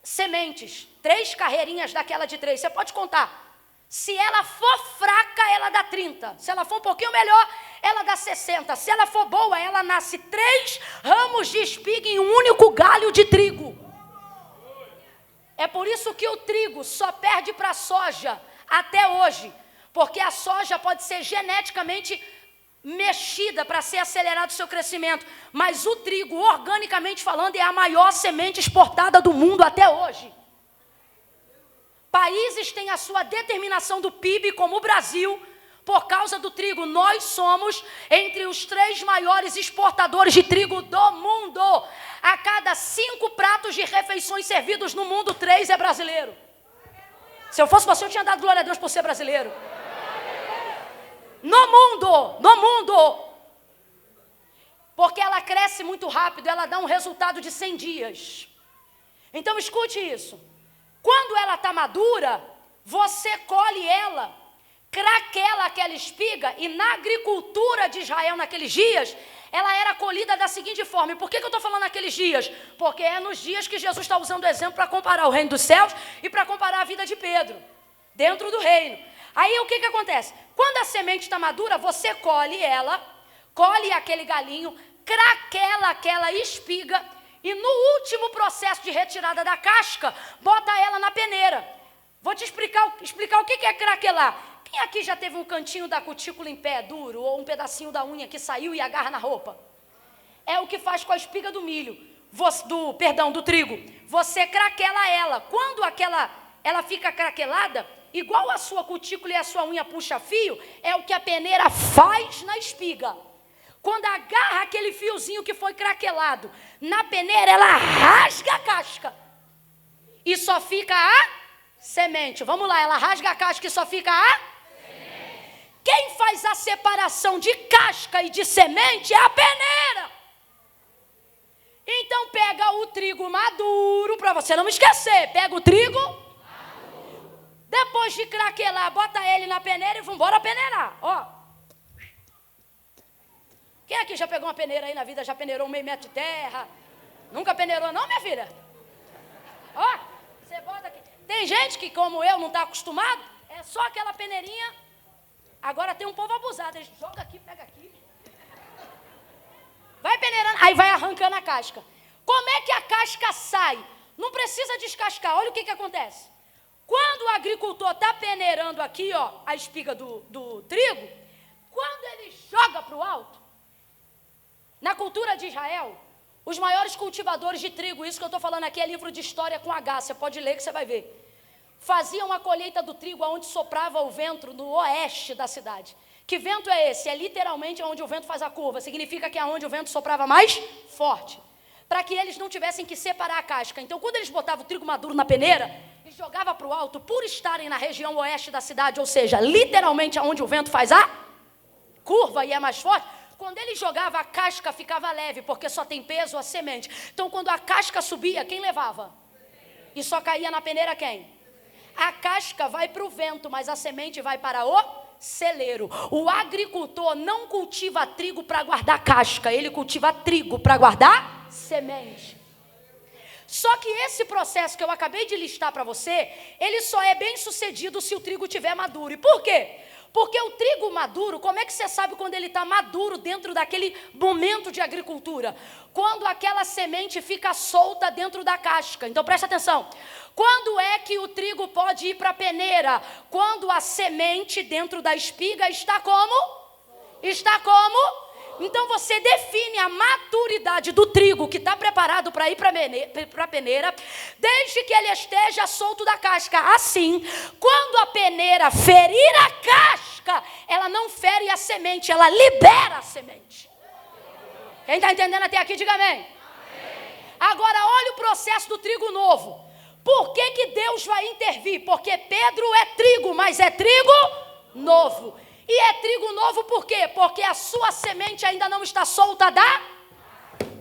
sementes. 3 carreirinhas daquela de 3. Você pode contar. Se ela for fraca, ela dá 30. Se ela for um pouquinho melhor, ela dá 60. Se ela for boa, ela nasce 3 ramos de espiga em um único galho de trigo. É por isso que o trigo só perde para a soja até hoje. Porque a soja pode ser geneticamente mexida para ser acelerado o seu crescimento. Mas o trigo, organicamente falando, é a maior semente exportada do mundo até hoje. Países têm a sua determinação do PIB, como o Brasil, por causa do trigo. Nós somos entre os 3 maiores exportadores de trigo do mundo. A cada 5 pratos de refeições servidos no mundo, 3 é brasileiro. Se eu fosse você, eu tinha dado glória a Deus por ser brasileiro. No mundo. Porque ela cresce muito rápido, ela dá um resultado de 100 dias. Então escute isso. Quando ela está madura, você colhe ela, craquela aquela espiga, e na agricultura de Israel naqueles dias, ela era colhida da seguinte forma. E por que eu estou falando naqueles dias? Porque é nos dias que Jesus está usando o exemplo para comparar o reino dos céus e para comparar a vida de Pedro, dentro do reino. Aí o que acontece? Quando a semente está madura, você colhe ela, colhe aquele galinho, craquela aquela espiga, e no último processo de retirada da casca, bota ela na peneira. Vou te explicar o que é craquelar. Quem aqui já teve um cantinho da cutícula em pé, duro, ou um pedacinho da unha que saiu e agarra na roupa? É o que faz com a espiga do milho, do trigo. Você craquela ela. Quando ela fica craquelada, igual a sua cutícula e a sua unha puxa fio, é o que a peneira faz na espiga. Quando agarra aquele fiozinho que foi craquelado na peneira, ela rasga a casca e só fica a semente. Vamos lá, ela rasga a casca e só fica a semente. Quem faz a separação de casca e de semente é a peneira. Então pega o trigo maduro, para você não esquecer, pega o trigo maduro. Depois de craquelar, bota ele na peneira e vamos embora peneirar, ó. Quem aqui já pegou uma peneira aí na vida, já peneirou 1/2 metro de terra? Nunca peneirou não, minha filha? Ó, você bota aqui. Tem gente que, como eu, não está acostumado, é só aquela peneirinha. Agora tem um povo abusado, eles jogam aqui, pega aqui. Vai peneirando, aí vai arrancando a casca. Como é que a casca sai? Não precisa descascar, olha o que acontece. Quando o agricultor está peneirando aqui, ó, a espiga do trigo, quando ele joga para o alto, na cultura de Israel, os maiores cultivadores de trigo, isso que eu estou falando aqui é livro de história com H, você pode ler que você vai ver, faziam a colheita do trigo onde soprava o vento no oeste da cidade. Que vento é esse? É literalmente onde o vento faz a curva, significa que é onde o vento soprava mais forte, para que eles não tivessem que separar a casca. Então, quando eles botavam o trigo maduro na peneira e jogavam para o alto, por estarem na região oeste da cidade, ou seja, literalmente onde o vento faz a curva e é mais forte, quando ele jogava, a casca ficava leve, porque só tem peso a semente. Então, quando a casca subia, quem levava? E só caía na peneira quem? A casca vai para o vento, mas a semente vai para o celeiro. O agricultor não cultiva trigo para guardar casca, ele cultiva trigo para guardar semente. Só que esse processo que eu acabei de listar para você, ele só é bem sucedido se o trigo estiver maduro. E por quê? Porque o trigo maduro, como é que você sabe quando ele está maduro dentro daquele momento de agricultura? Quando aquela semente fica solta dentro da casca. Então presta atenção. Quando é que o trigo pode ir para a peneira? Quando a semente dentro da espiga está como? Está como? Então você define a maturidade do trigo que está preparado para ir para a peneira, desde que ele esteja solto da casca. Assim, quando a peneira ferir a casca, ela não fere a semente, ela libera a semente. Quem está entendendo até aqui, diga amém. Agora olha o processo do trigo novo. Por que Deus vai intervir? Porque Pedro é trigo, mas é trigo novo. E é trigo novo por quê? Porque a sua semente ainda não está solta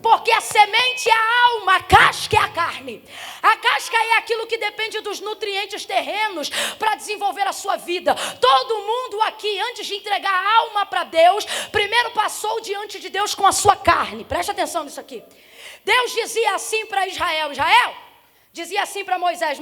Porque a semente é a alma, a casca é a carne. A casca é aquilo que depende dos nutrientes terrenos para desenvolver a sua vida. Todo mundo aqui, antes de entregar a alma para Deus, primeiro passou diante de Deus com a sua carne. Preste atenção nisso aqui. Deus dizia assim para Israel, dizia assim para Moisés,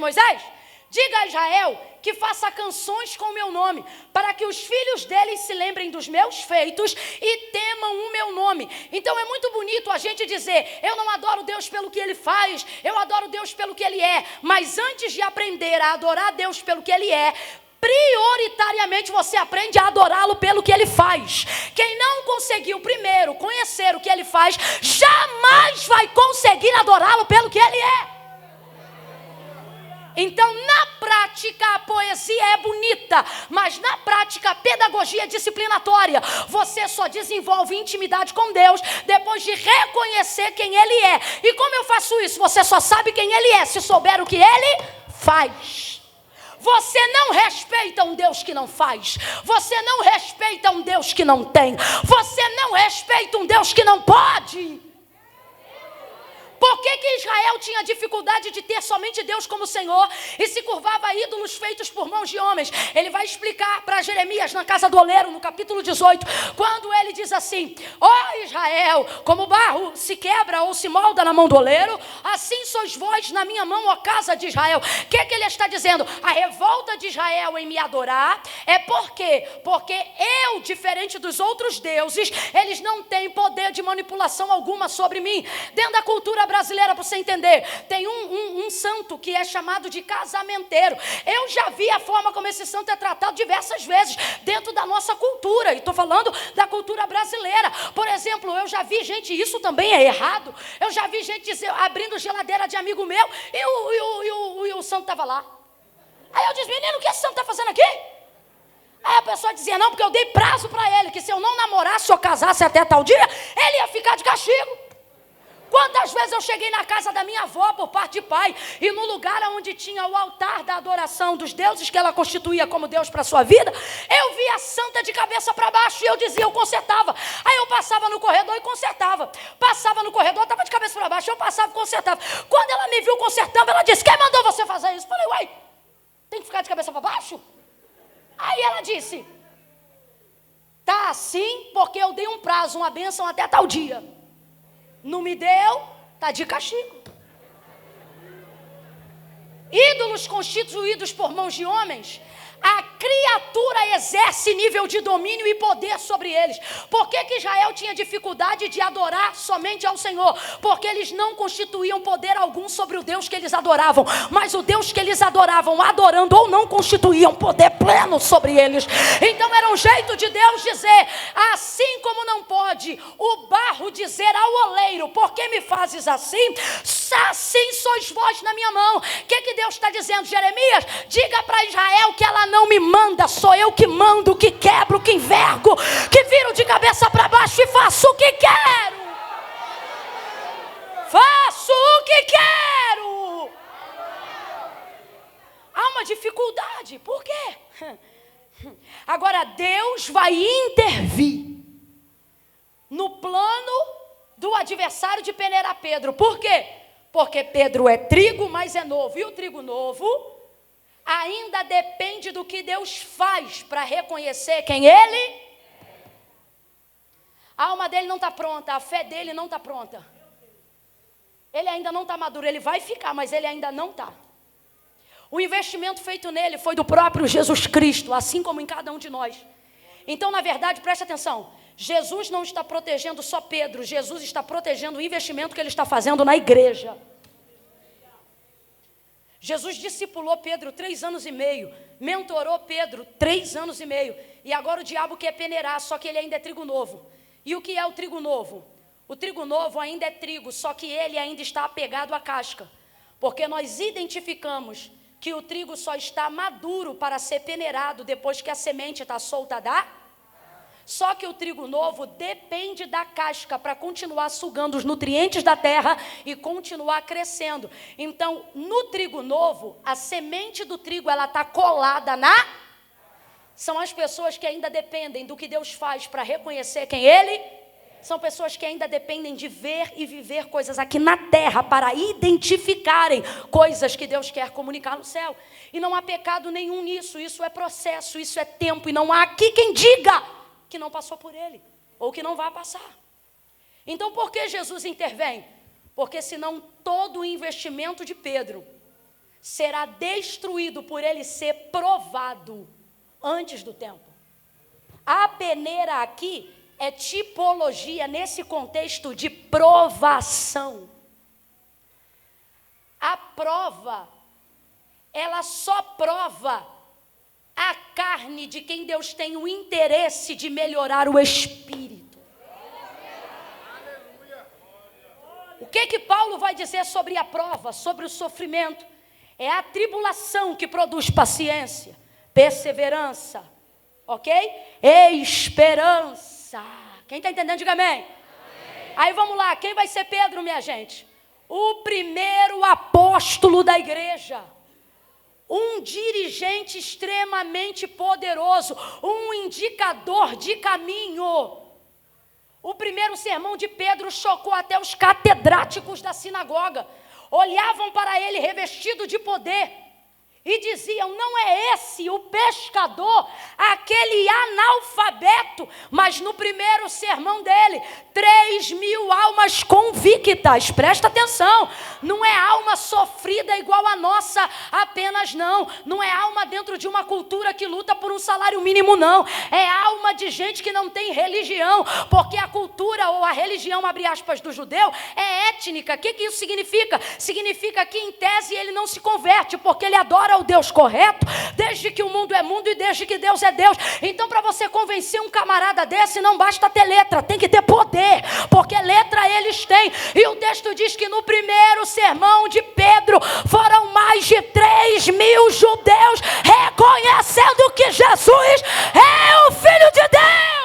diga a Israel que faça canções com o meu nome, para que os filhos deles se lembrem dos meus feitos e temam o meu nome. Então é muito bonito a gente dizer, eu não adoro Deus pelo que Ele faz, eu adoro Deus pelo que Ele é. Mas antes de aprender a adorar Deus pelo que Ele é, prioritariamente você aprende a adorá-lo pelo que Ele faz. Quem não conseguiu primeiro conhecer o que Ele faz, jamais vai conseguir adorá-lo pelo que Ele é. Então, na prática, a poesia é bonita, mas na prática, a pedagogia é disciplinatória. Você só desenvolve intimidade com Deus depois de reconhecer quem Ele é. E como eu faço isso? Você só sabe quem Ele é se souber o que Ele faz. Você não respeita um Deus que não faz. Você não respeita um Deus que não tem. Você não respeita um Deus que não pode. Por que Israel tinha dificuldade de ter somente Deus como Senhor e se curvava a ídolos feitos por mãos de homens? Ele vai explicar para Jeremias na casa do oleiro, no capítulo 18, quando ele diz assim: ó Israel, como o barro se quebra ou se molda na mão do oleiro, assim sois vós na minha mão, ó casa de Israel. O que ele está dizendo? A revolta de Israel em me adorar é por quê? Porque eu, diferente dos outros deuses, eles não têm poder de manipulação alguma sobre mim. Dentro da cultura brasileira, para você entender, tem um santo que é chamado de casamenteiro. Eu já vi a forma como esse santo é tratado diversas vezes dentro da nossa cultura, e estou falando da cultura brasileira. Por exemplo, eu já vi gente, isso também é errado, eu já vi gente dizer, abrindo geladeira de amigo meu, e o santo estava lá. Aí eu disse, menino, o que esse santo está fazendo aqui? Aí a pessoa dizia, não, porque eu dei prazo para ele, que se eu não namorasse ou casasse até tal dia, ele ia ficar de castigo. Quantas vezes eu cheguei na casa da minha avó por parte de pai, e no lugar onde tinha o altar da adoração dos deuses que ela constituía como Deus para a sua vida, eu via a santa de cabeça para baixo, e eu dizia, eu consertava. Aí eu passava no corredor e consertava. Passava no corredor, estava de cabeça para baixo, eu passava e consertava. Quando ela me viu consertando, ela disse, quem mandou você fazer isso? Eu falei, uai, tem que ficar de cabeça para baixo? Aí ela disse, Tá assim porque eu dei um prazo, uma bênção até tal dia. Não me deu, tá de castigo. Ídolos constituídos por mãos de homens, a criatura exerce nível de domínio e poder sobre eles. Por que Israel tinha dificuldade de adorar somente ao Senhor? Porque eles não constituíam poder algum sobre o Deus que eles adoravam. Mas o Deus que eles adoravam, adorando ou não, constituíam poder pleno sobre eles. Então era um jeito de Deus dizer, assim como não pode o barro dizer ao oleiro, por que me fazes assim? Assim sois vós na minha mão. O que Deus está dizendo, Jeremias? Diga para Israel que ela não me manda, sou eu que mando, que quebro, que envergo, que viro de cabeça para baixo e faço o que quero. Faço o que quero. Há uma dificuldade, por quê? Agora Deus vai intervir no plano do adversário de peneirar Pedro. Por quê? Porque Pedro é trigo, mas é novo. E o trigo novo ainda depende do que Deus faz para reconhecer quem ele. A alma dele não está pronta, a fé dele não está pronta. Ele ainda não está maduro, ele vai ficar, mas ele ainda não está. O investimento feito nele foi do próprio Jesus Cristo, assim como em cada um de nós. Então, na verdade, preste atenção, Jesus não está protegendo só Pedro, Jesus está protegendo o investimento que ele está fazendo na igreja. Jesus discipulou Pedro 3 anos e meio, mentorou Pedro 3 anos e meio, e agora o diabo quer peneirar, só que ele ainda é trigo novo. E o que é o trigo novo? O trigo novo ainda é trigo, só que ele ainda está apegado à casca, porque nós identificamos que o trigo só está maduro para ser peneirado depois que a semente está solta da. Só que o trigo novo depende da casca para continuar sugando os nutrientes da terra e continuar crescendo. Então, no trigo novo, a semente do trigo ela está colada na. São as pessoas que ainda dependem do que Deus faz para reconhecer quem Ele. São pessoas que ainda dependem de ver e viver coisas aqui na terra para identificarem coisas que Deus quer comunicar no céu. E não há pecado nenhum nisso, isso é processo, isso é tempo. E não há aqui quem diga que não passou por ele, ou que não vai passar. Então por que Jesus intervém? Porque senão todo o investimento de Pedro será destruído por ele ser provado antes do tempo. A peneira aqui é tipologia nesse contexto de provação. A prova, ela só prova a carne de quem Deus tem o interesse de melhorar o espírito. O que Paulo vai dizer sobre a prova, sobre o sofrimento? É a tribulação que produz paciência, perseverança, ok? Esperança. Quem está entendendo, diga amém. Amém. Aí vamos lá, quem vai ser Pedro, minha gente? O primeiro apóstolo da igreja. Um dirigente extremamente poderoso, um indicador de caminho. O primeiro sermão de Pedro chocou até os catedráticos da sinagoga. Olhavam para ele revestido de poder e diziam, não é esse o pescador, aquele analfabeto? Mas no primeiro sermão dele, 3.000 almas convictas, presta atenção, não é alma sofrida igual a nossa apenas não, não é alma dentro de uma cultura que luta por um salário mínimo não, é alma de gente que não tem religião, porque a cultura ou a religião, abre aspas, do judeu, é étnica. O que isso significa? Significa que em tese ele não se converte, porque ele adora o Deus correto, desde que o mundo é mundo e desde que Deus é Deus. Então para você convencer um camarada desse, não basta ter letra, tem que ter poder, porque letra eles têm. E o texto diz que no primeiro sermão de Pedro, foram mais de 3.000 judeus reconhecendo que Jesus é o Filho de Deus.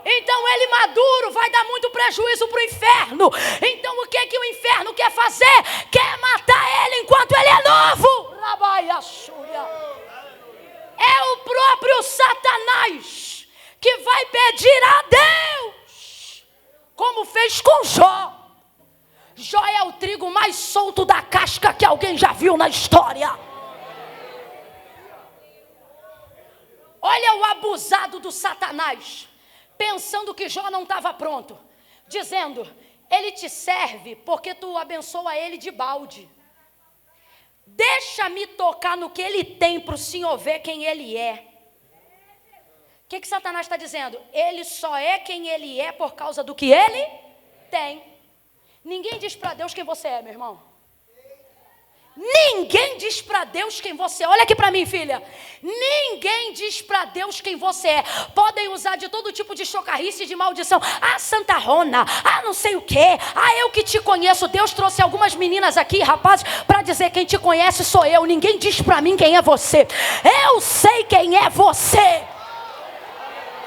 Então ele maduro vai dar muito prejuízo para o inferno. Então o que o inferno quer fazer? Quer matar ele enquanto ele é novo. É o próprio Satanás que vai pedir a Deus, como fez com Jó. Jó é o trigo mais solto da casca que alguém já viu na história. Olha o abusado do Satanás, pensando que Jó não estava pronto, dizendo, ele te serve porque tu abençoa ele de balde. Deixa-me tocar no que ele tem para o Senhor ver quem ele é. O que Satanás está dizendo? Ele só é quem ele é por causa do que ele tem. Ninguém diz para Deus quem você é, meu irmão. Ninguém diz para Deus quem você é. Olha aqui para mim, filha. Ninguém diz para Deus quem você é. Podem usar de todo tipo de chocarrice, de maldição. Ah, Santa Rona. Ah, não sei o quê. Ah, eu que te conheço. Deus trouxe algumas meninas aqui, rapazes, para dizer quem te conhece sou eu. Ninguém diz para mim quem é você. Eu sei quem é você.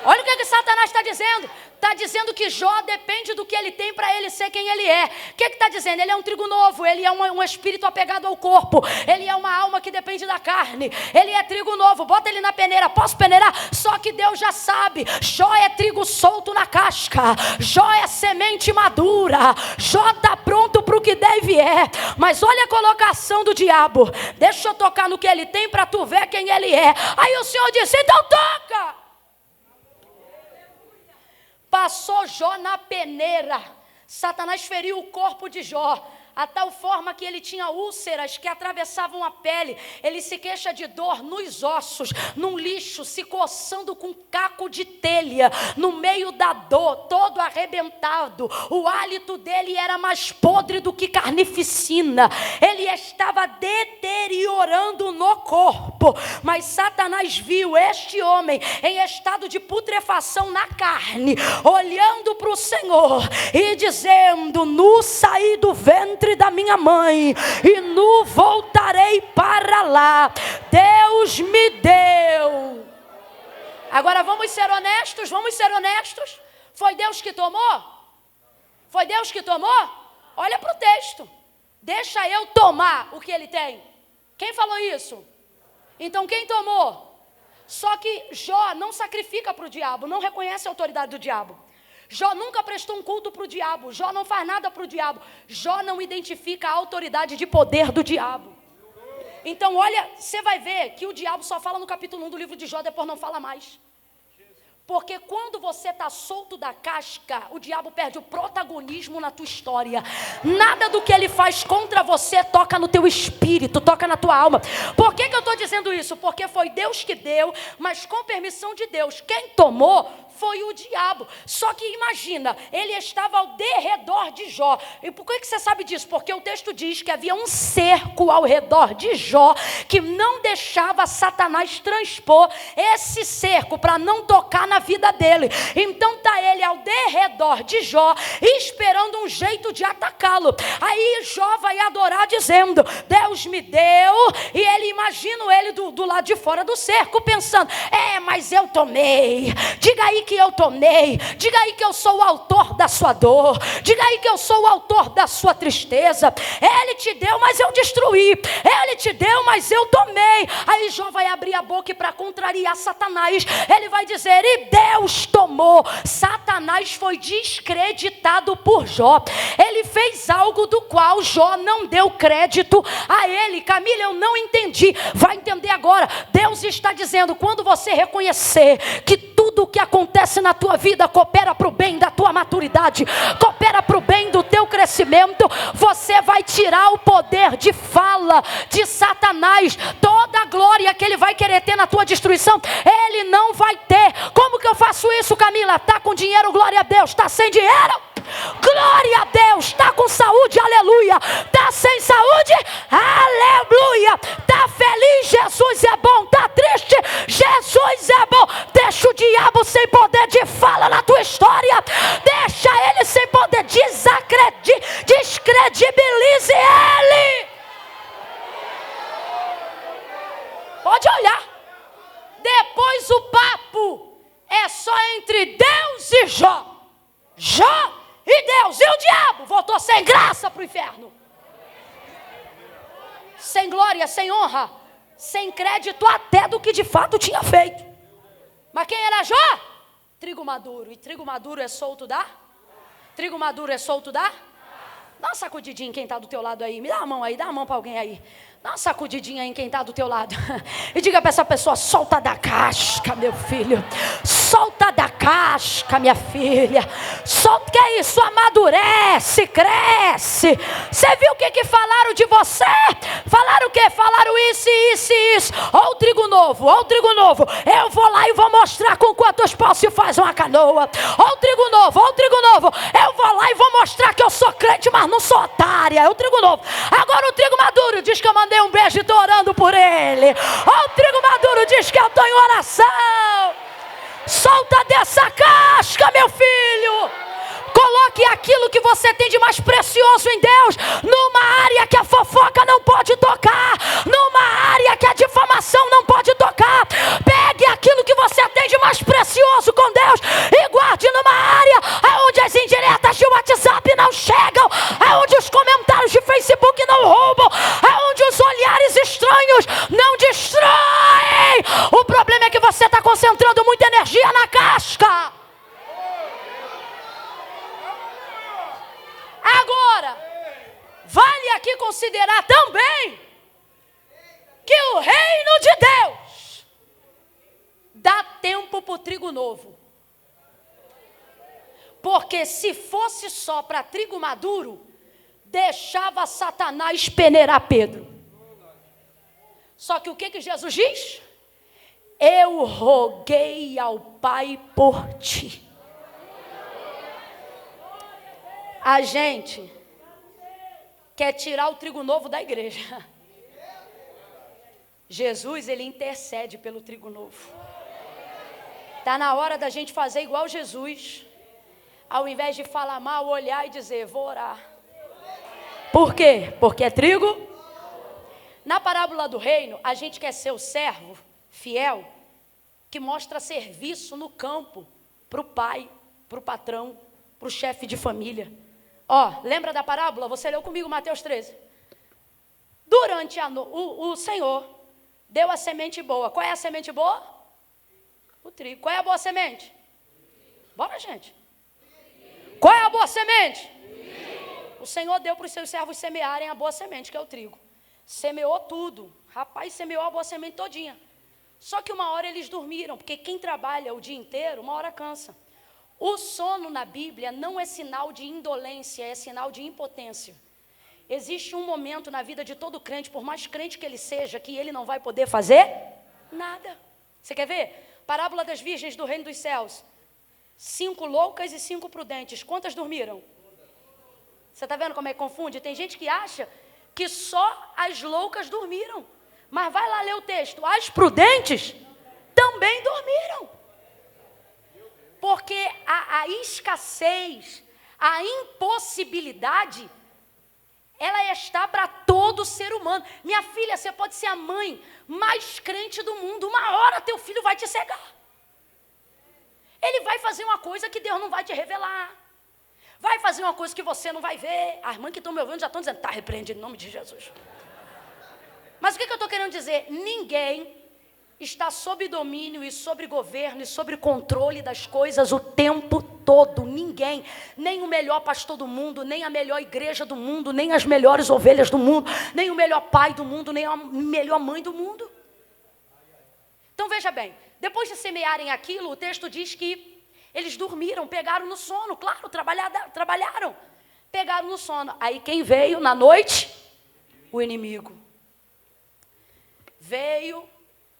Olha o que Satanás está dizendo. Está dizendo que Jó depende do que ele tem para ele ser quem ele é. O que está dizendo? Ele é um trigo novo, ele é um espírito apegado ao corpo, ele é uma alma que depende da carne, ele é trigo novo, bota ele na peneira, posso peneirar? Só que Deus já sabe, Jó é trigo solto na casca, Jó é semente madura, Jó está pronto para o que deve é. Mas olha a colocação do diabo, deixa eu tocar no que ele tem para tu ver quem ele é. Aí o Senhor disse, então toca! Passou Jó na peneira. Satanás feriu o corpo de Jó, a tal forma que ele tinha úlceras que atravessavam a pele. Ele se queixa de dor nos ossos, num lixo, se coçando com caco de telha, no meio da dor, todo arrebentado. O hálito dele era mais podre do que carnificina. Ele estava deteriorando no corpo. Mas Satanás viu este homem em estado de putrefação na carne, olhando para o Senhor e dizendo, nu saí do ventre da minha mãe e nu voltarei para lá. Deus me deu. Agora vamos ser honestos, Foi Deus que tomou? Foi Deus que tomou? Olha para o texto. Deixa eu tomar o que ele tem. Quem falou isso? Então quem tomou? Só que Jó não sacrifica para o diabo, não reconhece a autoridade do diabo. Jó nunca prestou um culto para o diabo. Jó não faz nada para o diabo. Jó não identifica a autoridade de poder do diabo. Então olha, você vai ver que o diabo só fala no capítulo 1 do livro de Jó, depois não fala mais. Porque quando você está solto da casca, o diabo perde o protagonismo na tua história. Nada do que ele faz contra você toca no teu espírito, toca na tua alma. Por que eu estou dizendo isso? Porque foi Deus que deu, mas com permissão de Deus. Quem tomou foi o diabo. Só que imagina, ele estava ao derredor de Jó. E por que você sabe disso? Porque o texto diz que havia um cerco ao redor de Jó, que não deixava Satanás transpor esse cerco para não tocar na vida dele. Então está ele ao derredor de Jó, esperando um jeito de atacá-lo. Aí Jó vai adorar dizendo, Deus me deu. E ele imagina ele do lado de fora do cerco, pensando, mas eu tomei. Diga aí que eu tomei, diga aí que eu sou o autor da sua dor, diga aí que eu sou o autor da sua tristeza. Ele te deu, mas eu destruí. Ele te deu, mas eu tomei. Aí Jó vai abrir a boca e para contrariar Satanás, ele vai dizer, e Deus tomou. Satanás foi descreditado por Jó. Ele fez algo do qual Jó não deu crédito a ele. Camila, eu não entendi. Vai entender agora. Deus está dizendo, quando você reconhecer que tudo o que acontece na tua vida coopera para o bem da tua maturidade, coopera para o bem do teu crescimento, você vai tirar o poder de fala de Satanás. Toda a glória que ele vai querer ter na tua destruição, ele não vai ter. Como que eu faço isso, Camila? Tá com dinheiro, glória a Deus. Tá sem dinheiro? Glória a Deus. Tá com saúde, aleluia. Tá sem saúde, aleluia. Tá feliz, Jesus é bom. Tá triste, Jesus é bom. Deixa o diabo sem poder de fala na tua história. Deixa ele sem poder. Descredibilize ele. Pode olhar. Depois o papo é só entre Deus e Jó. Jó e Deus. E o diabo voltou sem graça para o inferno. Sem glória, sem honra, sem crédito até do que de fato tinha feito. Mas quem era Jó? Trigo maduro. E trigo maduro é solto da? Trigo maduro é solto da? Dá uma sacudidinha em quem está do teu lado aí. Me dá a mão aí, dá a mão para alguém aí. Dá uma sacudidinha em quem está do teu lado. E diga para essa pessoa, solta da casca, meu filho. Solta da casca, minha filha. Solta, que é isso? Amadurece, cresce. Você viu o que falaram de você? Falaram o quê? Falaram isso, isso e isso. Ó o trigo novo, ó o trigo novo. Eu vou lá e vou mostrar com quantos paus se faz uma canoa. Ó o trigo novo, ó o trigo novo. Eu vou lá e vou mostrar que eu sou crente, mas não sou otária. É o trigo novo. Agora o trigo maduro diz que eu mandei um beijo e estou orando por ele. Ó o trigo maduro diz que eu estou em oração. Solta dessa casca, meu filho. Coloque aquilo que você tem de mais precioso em Deus numa área que a fofoca não pode tocar, numa área que a difamação não pode tocar. Pegue aquilo que você tem de mais precioso com Deus e guarde numa área onde as indiretas de WhatsApp não chegam, onde os comentários de Facebook não roubam, onde os olhares estranhos não destroem. O problema é que você está concentrando muita energia na casca. Agora, vale aqui considerar também que o reino de Deus dá tempo para o trigo novo. Porque se fosse só para trigo maduro, deixava Satanás peneirar Pedro. Só que o que Jesus diz? Eu roguei ao Pai por ti. A gente quer tirar o trigo novo da igreja. Jesus, ele intercede pelo trigo novo. Está na hora da gente fazer igual Jesus. Ao invés de falar mal, olhar e dizer, vou orar. Por quê? Porque é trigo. Na parábola do reino, a gente quer ser o servo fiel que mostra serviço no campo para o pai, para o patrão, para o chefe de família. Ó, lembra da parábola? Você leu comigo Mateus 13. Durante o Senhor deu a semente boa. Qual é a semente boa? O trigo. Qual é a boa semente? Bora, gente. Qual é a boa semente? O Senhor deu para os seus servos semearem a boa semente, que é o trigo. Semeou tudo. Rapaz, semeou a boa semente todinha. Só que uma hora eles dormiram, porque quem trabalha o dia inteiro, uma hora cansa. O sono na Bíblia não é sinal de indolência, é sinal de impotência. Existe um momento na vida de todo crente, por mais crente que ele seja, que ele não vai poder fazer nada. Você quer ver? Parábola das virgens do reino dos céus. 5 loucas e 5 prudentes. Quantas dormiram? Você está vendo como é que confunde? Tem gente que acha que só as loucas dormiram. Mas vai lá ler o texto. As prudentes também dormiram. Porque a escassez, a impossibilidade, ela está para todo ser humano. Minha filha, você pode ser a mãe mais crente do mundo. Uma hora teu filho vai te cegar. Ele vai fazer uma coisa que Deus não vai te revelar. Vai fazer uma coisa que você não vai ver. As mães que estão me ouvindo já estão dizendo, está repreendido em nome de Jesus. Mas o que eu estou querendo dizer? Ninguém está sob domínio e sobre governo e sobre controle das coisas o tempo todo. Ninguém, nem o melhor pastor do mundo, nem a melhor igreja do mundo, nem as melhores ovelhas do mundo, nem o melhor pai do mundo, nem a melhor mãe do mundo. Então veja bem, depois de semearem aquilo, o texto diz que eles dormiram, pegaram no sono. Claro, trabalharam, pegaram no sono. Aí quem veio na noite? O inimigo. Veio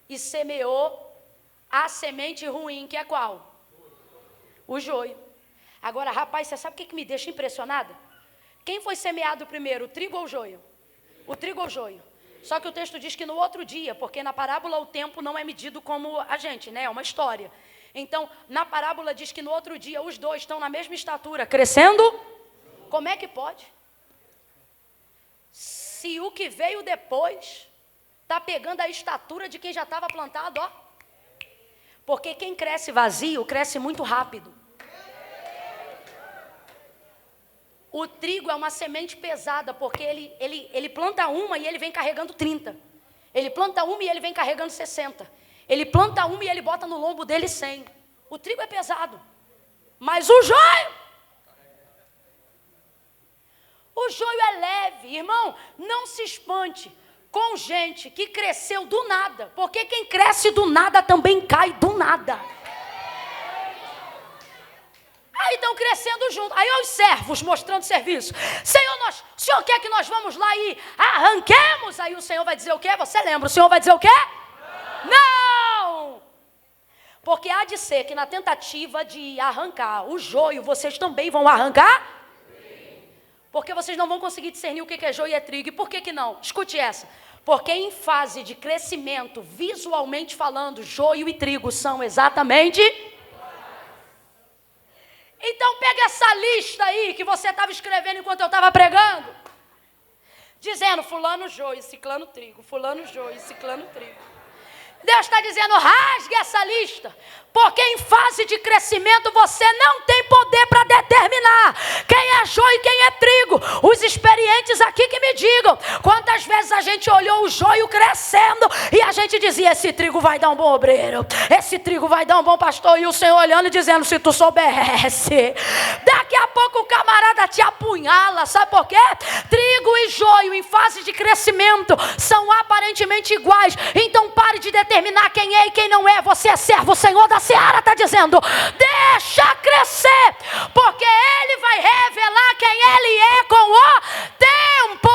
e semeou a semente ruim, que é qual? O joio. Agora, rapaz, você sabe o que me deixa impressionada? Quem foi semeado primeiro, o trigo ou o joio? O trigo ou o joio? Só que o texto diz que no outro dia, porque na parábola o tempo não é medido como a gente, né? É uma história. Então, na parábola diz que no outro dia os dois estão na mesma estatura, crescendo. Como é que pode? Se o que veio depois está pegando a estatura de quem já estava plantado, ó. Porque quem cresce vazio, cresce muito rápido. O trigo é uma semente pesada, porque ele planta uma e ele vem carregando 30. Ele planta uma e ele vem carregando 60. Ele planta uma e ele bota no lombo dele 100. O trigo é pesado. Mas o joio é leve. Irmão, não se espante com gente que cresceu do nada, porque quem cresce do nada também cai do nada. Aí estão crescendo junto. Aí os servos mostrando serviço. Senhor, o Senhor quer que nós vamos lá e arranquemos? Aí o Senhor vai dizer o quê? Você lembra? O Senhor vai dizer o quê? Não! Porque há de ser que na tentativa de arrancar o joio, vocês também vão arrancar? Porque vocês não vão conseguir discernir o que é joio e é trigo. E por que não? Escute essa. Porque em fase de crescimento, visualmente falando, joio e trigo são exatamente... Então pega essa lista aí que você estava escrevendo enquanto eu estava pregando. Dizendo fulano joio, ciclano trigo, fulano joio, ciclano trigo. Deus está dizendo, rasgue essa lista. Porque em fase de crescimento você não tem poder para determinar quem é joio e quem é trigo. Os experientes aqui que me digam, quantas vezes a gente olhou o joio crescendo e a gente dizia, esse trigo vai dar um bom obreiro, esse trigo vai dar um bom pastor, e o Senhor olhando e dizendo, se tu soubesse, daqui a pouco o camarada te apunhala, sabe por quê? Trigo e joio em fase de crescimento são aparentemente iguais, então pare de determinar quem é e quem não é. Você é servo, o Senhor da Seara está dizendo, deixa crescer, porque Ele vai revelar quem Ele é com o tempo.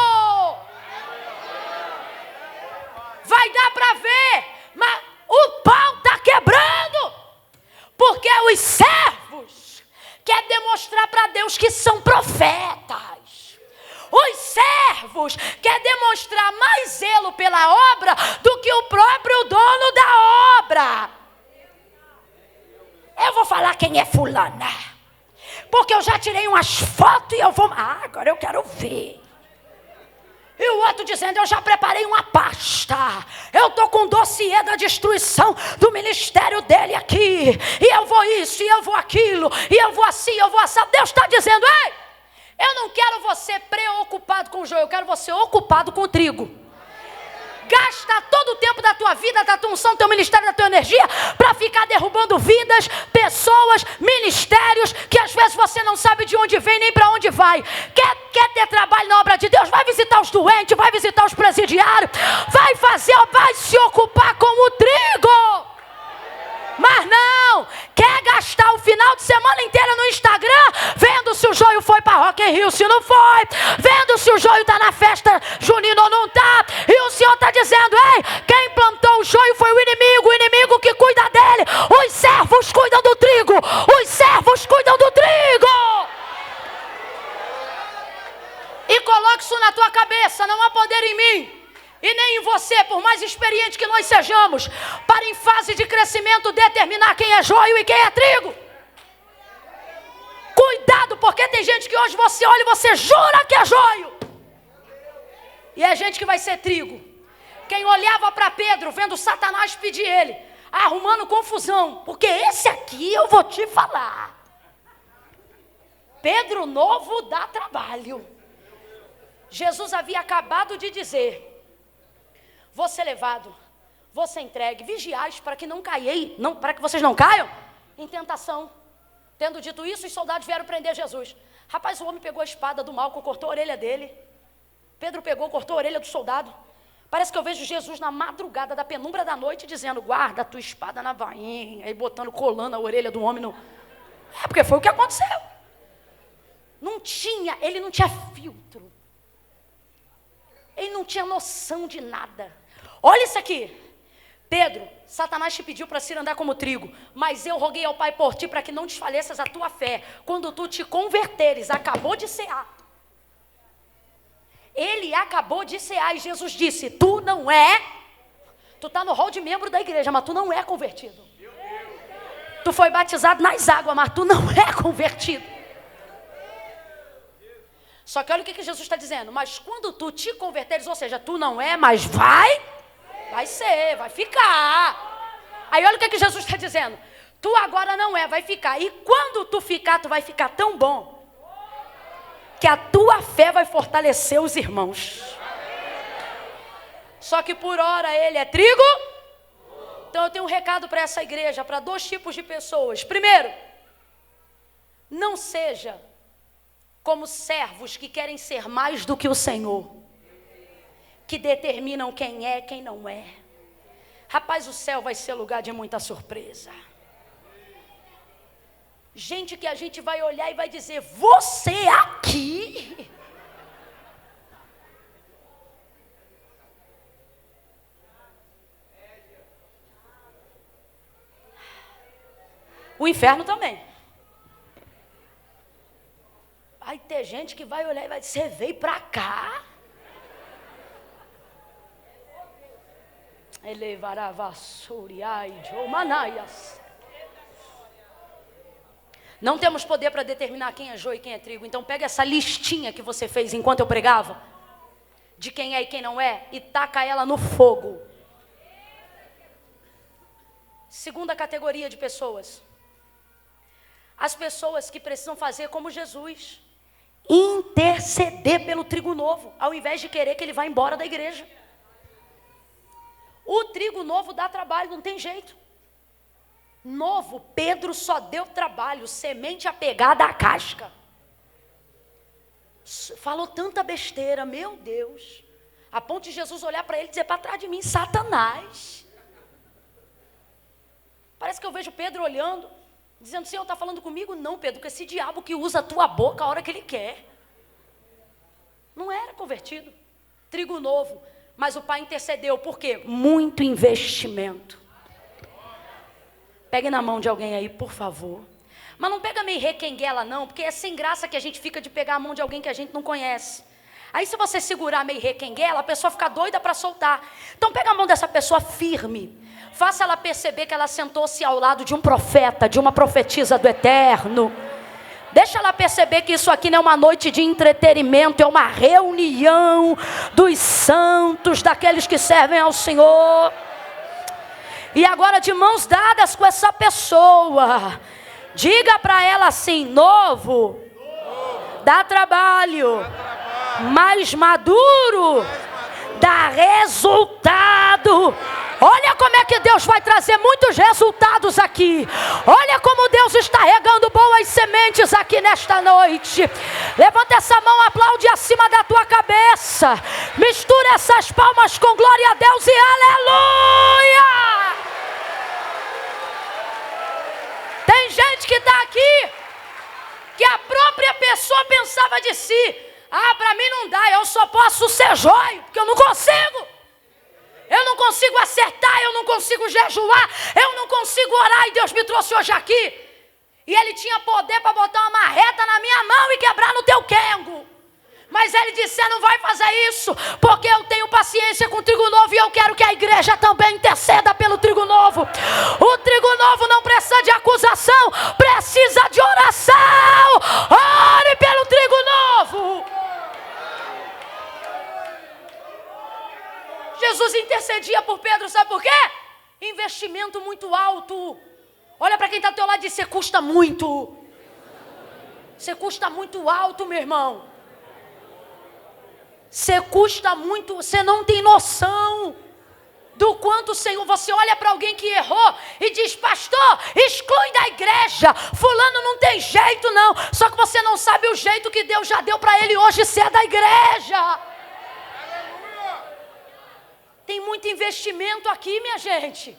Vai dar para ver, mas o pau está quebrando, porque os servos querem demonstrar para Deus que são profetas. Os servos querem demonstrar mais zelo pela obra do que o próprio dono da obra. Eu vou falar quem é fulana, porque eu já tirei umas fotos e eu vou... agora eu quero ver. E o outro dizendo, eu já preparei uma pasta. Eu estou com o dossiê da destruição do ministério dele aqui. E eu vou isso, e eu vou aquilo, e eu vou assim, eu vou assar. Deus está dizendo, ei, eu não quero você preocupado com o joio, eu quero você ocupado com o trigo. Gasta todo o tempo da tua vida, da tua unção, do teu ministério, da tua energia, para ficar derrubando vidas, pessoas, ministérios, que às vezes você não sabe de onde vem nem para onde vai. Quer ter trabalho na obra de Deus? Vai visitar os doentes, vai visitar os presidiários, vai se ocupar com o trigo. Mas não, quer gastar o final de semana inteira no Instagram, vendo se o joio foi para Rock in Rio, se não foi, vendo se o joio está na festa junina ou não está, e o Senhor está dizendo, ei, quem plantou o joio foi o inimigo que cuida dele. Os servos cuidam do trigo, os servos cuidam do trigo. E coloque isso na tua cabeça, não há poder em mim e nem em você, por mais experiente que nós sejamos, para em fase de crescimento determinar quem é joio e quem é trigo. Cuidado, porque tem gente que hoje você olha e você jura que é joio, e é gente que vai ser trigo. Quem olhava para Pedro, vendo Satanás pedir ele, arrumando confusão, porque esse aqui eu vou te falar, Pedro novo dá trabalho. Jesus havia acabado de dizer, vou ser levado, vou ser entregue, vigiais para que para que vocês não caiam em tentação. Tendo dito isso, os soldados vieram prender Jesus. Rapaz, o homem pegou a espada do Malco, cortou a orelha dele. Pedro pegou, cortou a orelha do soldado. Parece que eu vejo Jesus na madrugada da penumbra da noite dizendo, guarda a tua espada na bainha, aí botando, colando a orelha do homem no... porque foi o que aconteceu. Ele não tinha filtro. Ele não tinha noção de nada. Olha isso aqui. Pedro, Satanás te pediu para se andar como trigo, mas eu roguei ao Pai por ti para que não desfaleças a tua fé. Quando tu te converteres, acabou de cear. Ele acabou de cear e Jesus disse, tu está no rol de membro da igreja, mas tu não é convertido. Tu foi batizado nas águas, mas tu não é convertido. Só que olha o que Jesus está dizendo, mas quando tu te converteres, ou seja, tu não é, mas vai ser, vai ficar. Aí olha o que Jesus está dizendo, tu agora não é, vai ficar. E quando tu ficar, tu vai ficar tão bom, que a tua fé vai fortalecer os irmãos. Só que por hora ele é trigo. Então eu tenho um recado para essa igreja, para 2 tipos de pessoas. Primeiro, não seja como servos que querem ser mais do que o Senhor. que determinam quem é, quem não é. Rapaz, o céu vai ser lugar de muita surpresa. Gente que a gente vai olhar e vai dizer, você aqui? O inferno também. Vai ter gente que vai olhar e vai dizer, você veio pra cá? Elevará vassuriai de manaias. Não temos poder para determinar quem é joio e quem é trigo. Então pega essa listinha que você fez enquanto eu pregava, de quem é e quem não é, e taca ela no fogo. Segunda categoria de pessoas. As pessoas que precisam fazer como Jesus. Interceder pelo trigo novo, ao invés de querer que ele vá embora da igreja. O trigo novo dá trabalho, não tem jeito. Novo, Pedro só deu trabalho, semente apegada à casca. Falou tanta besteira, meu Deus. A ponto de Jesus olhar para ele e dizer, para trás de mim, Satanás. Parece que eu vejo Pedro olhando, dizendo, Senhor, está falando comigo? Não, Pedro, que esse diabo que usa a tua boca a hora que ele quer. Não era convertido. Trigo novo. Mas o pai intercedeu, por quê? Muito investimento. Pegue na mão de alguém aí, por favor. Mas não pega meio requenguela não, porque é sem graça que a gente fica de pegar a mão de alguém que a gente não conhece. Aí se você segurar meio requenguela, a pessoa fica doida para soltar. Então pega a mão dessa pessoa firme. Faça ela perceber que ela sentou-se ao lado de um profeta, de uma profetisa do eterno. Deixa ela perceber que isso aqui não é uma noite de entretenimento, é uma reunião dos santos, daqueles que servem ao Senhor. E agora de mãos dadas com essa pessoa, diga para ela assim, novo, dá trabalho, mais maduro, dá resultado. Olha como é que Deus vai trazer muitos resultados aqui. Olha como Deus está regando boas sementes aqui nesta noite. Levanta essa mão, aplaude acima da tua cabeça. Mistura essas palmas com glória a Deus e aleluia. Tem gente que está aqui, que a própria pessoa pensava de si, para mim não dá, eu só posso ser joio, porque eu não consigo. Eu não consigo acertar, eu não consigo jejuar, eu não consigo orar, e Deus me trouxe hoje aqui. E Ele tinha poder para botar uma marreta na minha mão e quebrar no teu quengo. Mas Ele disse, você não vai fazer isso, porque eu tenho paciência com o trigo novo e eu quero que a igreja também interceda pelo trigo novo. O trigo novo não precisa de acusação, precisa de oração. Ore pelo trigo novo. Jesus intercedia por Pedro, sabe por quê? Investimento muito alto. Olha para quem está ao teu lado e diz, você custa muito. Você custa muito alto, meu irmão. Você custa muito, você não tem noção do quanto o Senhor, você olha para alguém que errou e diz, pastor, exclui da igreja, fulano não tem jeito não, só que você não sabe o jeito que Deus já deu para ele hoje ser da igreja. Tem muito investimento aqui, minha gente.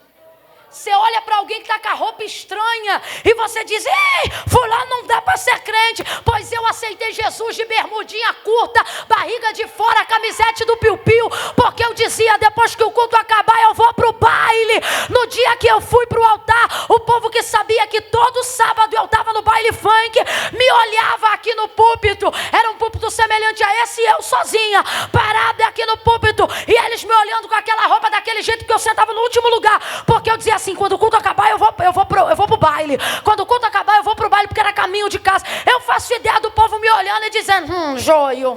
Você olha para alguém que está com a roupa estranha e você diz, ei, fulano não dá para ser crente. Pois eu aceitei Jesus de bermudinha curta, barriga de fora, camisete do piu-piu, porque eu dizia, depois que o culto acabar eu vou para o baile. No dia que eu fui para o altar, o povo que sabia que todo sábado eu estava no baile funk, me olhava aqui no púlpito, era um púlpito semelhante a esse, e eu sozinha, parada aqui no púlpito, e eles me olhando com aquela roupa daquele jeito, porque eu sentava no último lugar, porque eu dizia assim, quando o culto acabar eu vou pro baile, quando o culto acabar eu vou pro baile, porque era caminho de casa. Eu faço ideia do povo me olhando e dizendo, joio,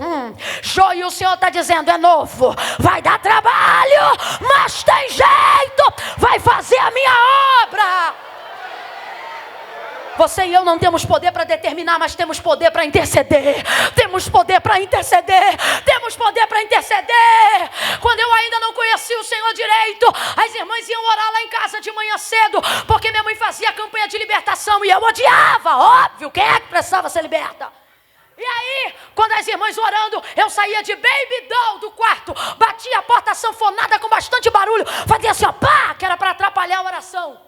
o Senhor está dizendo, é novo, vai dar trabalho, mas tem jeito, vai fazer a minha obra. Você e eu não temos poder para determinar, mas temos poder para interceder. Temos poder para interceder. Temos poder para interceder. Quando eu ainda não conhecia o Senhor direito, as irmãs iam orar lá em casa de manhã cedo, porque minha mãe fazia a campanha de libertação e eu odiava, óbvio, quem é que precisava ser liberta? E aí, quando as irmãs orando, eu saía de baby doll do quarto, batia a porta sanfonada com bastante barulho, fazia assim, ó, pá, que era para atrapalhar a oração.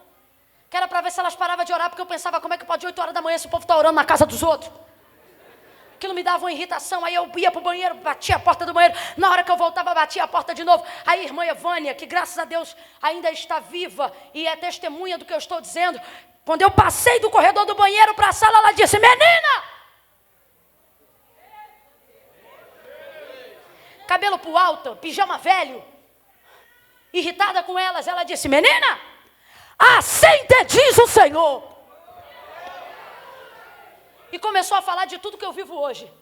Que era para ver se elas paravam de orar, porque eu pensava, como é que pode 8 horas da manhã se o povo está orando na casa dos outros? Aquilo me dava uma irritação, aí eu ia para o banheiro, batia a porta do banheiro, na hora que eu voltava, batia a porta de novo. Aí a irmã Evânia, que graças a Deus ainda está viva e é testemunha do que eu estou dizendo, quando eu passei do corredor do banheiro para a sala, ela disse, menina! Cabelo pro alto, pijama velho, irritada com elas, ela disse, menina! Assim te diz o Senhor. E começou a falar de tudo que eu vivo hoje.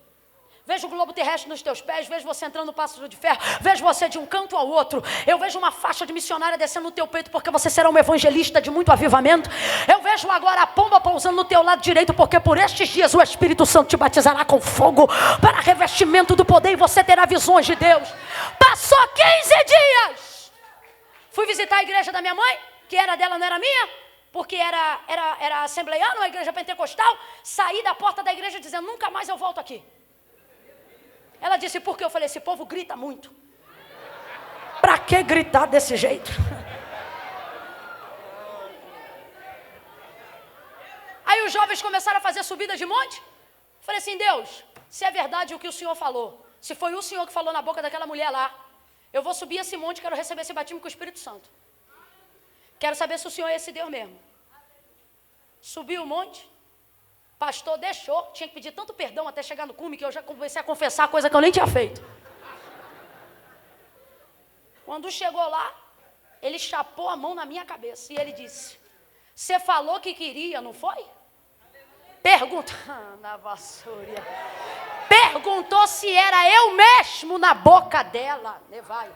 Vejo o globo terrestre nos teus pés, vejo você entrando no pássaro de ferro, vejo você de um canto ao outro. Eu vejo uma faixa de missionária descendo no teu peito, porque você será um evangelista de muito avivamento. Eu vejo agora a pomba pousando no teu lado direito, porque por estes dias o Espírito Santo te batizará com fogo para revestimento do poder e você terá visões de Deus. Passou 15 dias. Fui visitar a igreja da minha mãe, que era dela, não era minha, porque era assembleiana, uma igreja pentecostal. Saí da porta da igreja dizendo, nunca mais eu volto aqui. Ela disse, por quê? Eu falei, esse povo grita muito. Pra que gritar desse jeito? Aí os jovens começaram a fazer subida de monte. Falei assim, Deus, se é verdade o que o Senhor falou, se foi o Senhor que falou na boca daquela mulher lá, eu vou subir esse monte, quero receber esse batismo com o Espírito Santo. Quero saber se o Senhor é esse Deus mesmo. Subi o monte, pastor deixou, tinha que pedir tanto perdão até chegar no cume, que eu já comecei a confessar coisa que eu nem tinha feito. Quando chegou lá, ele chapou a mão na minha cabeça e ele disse, você falou que queria, não foi? Na vassoura. Perguntou se era eu mesmo na boca dela. Vai.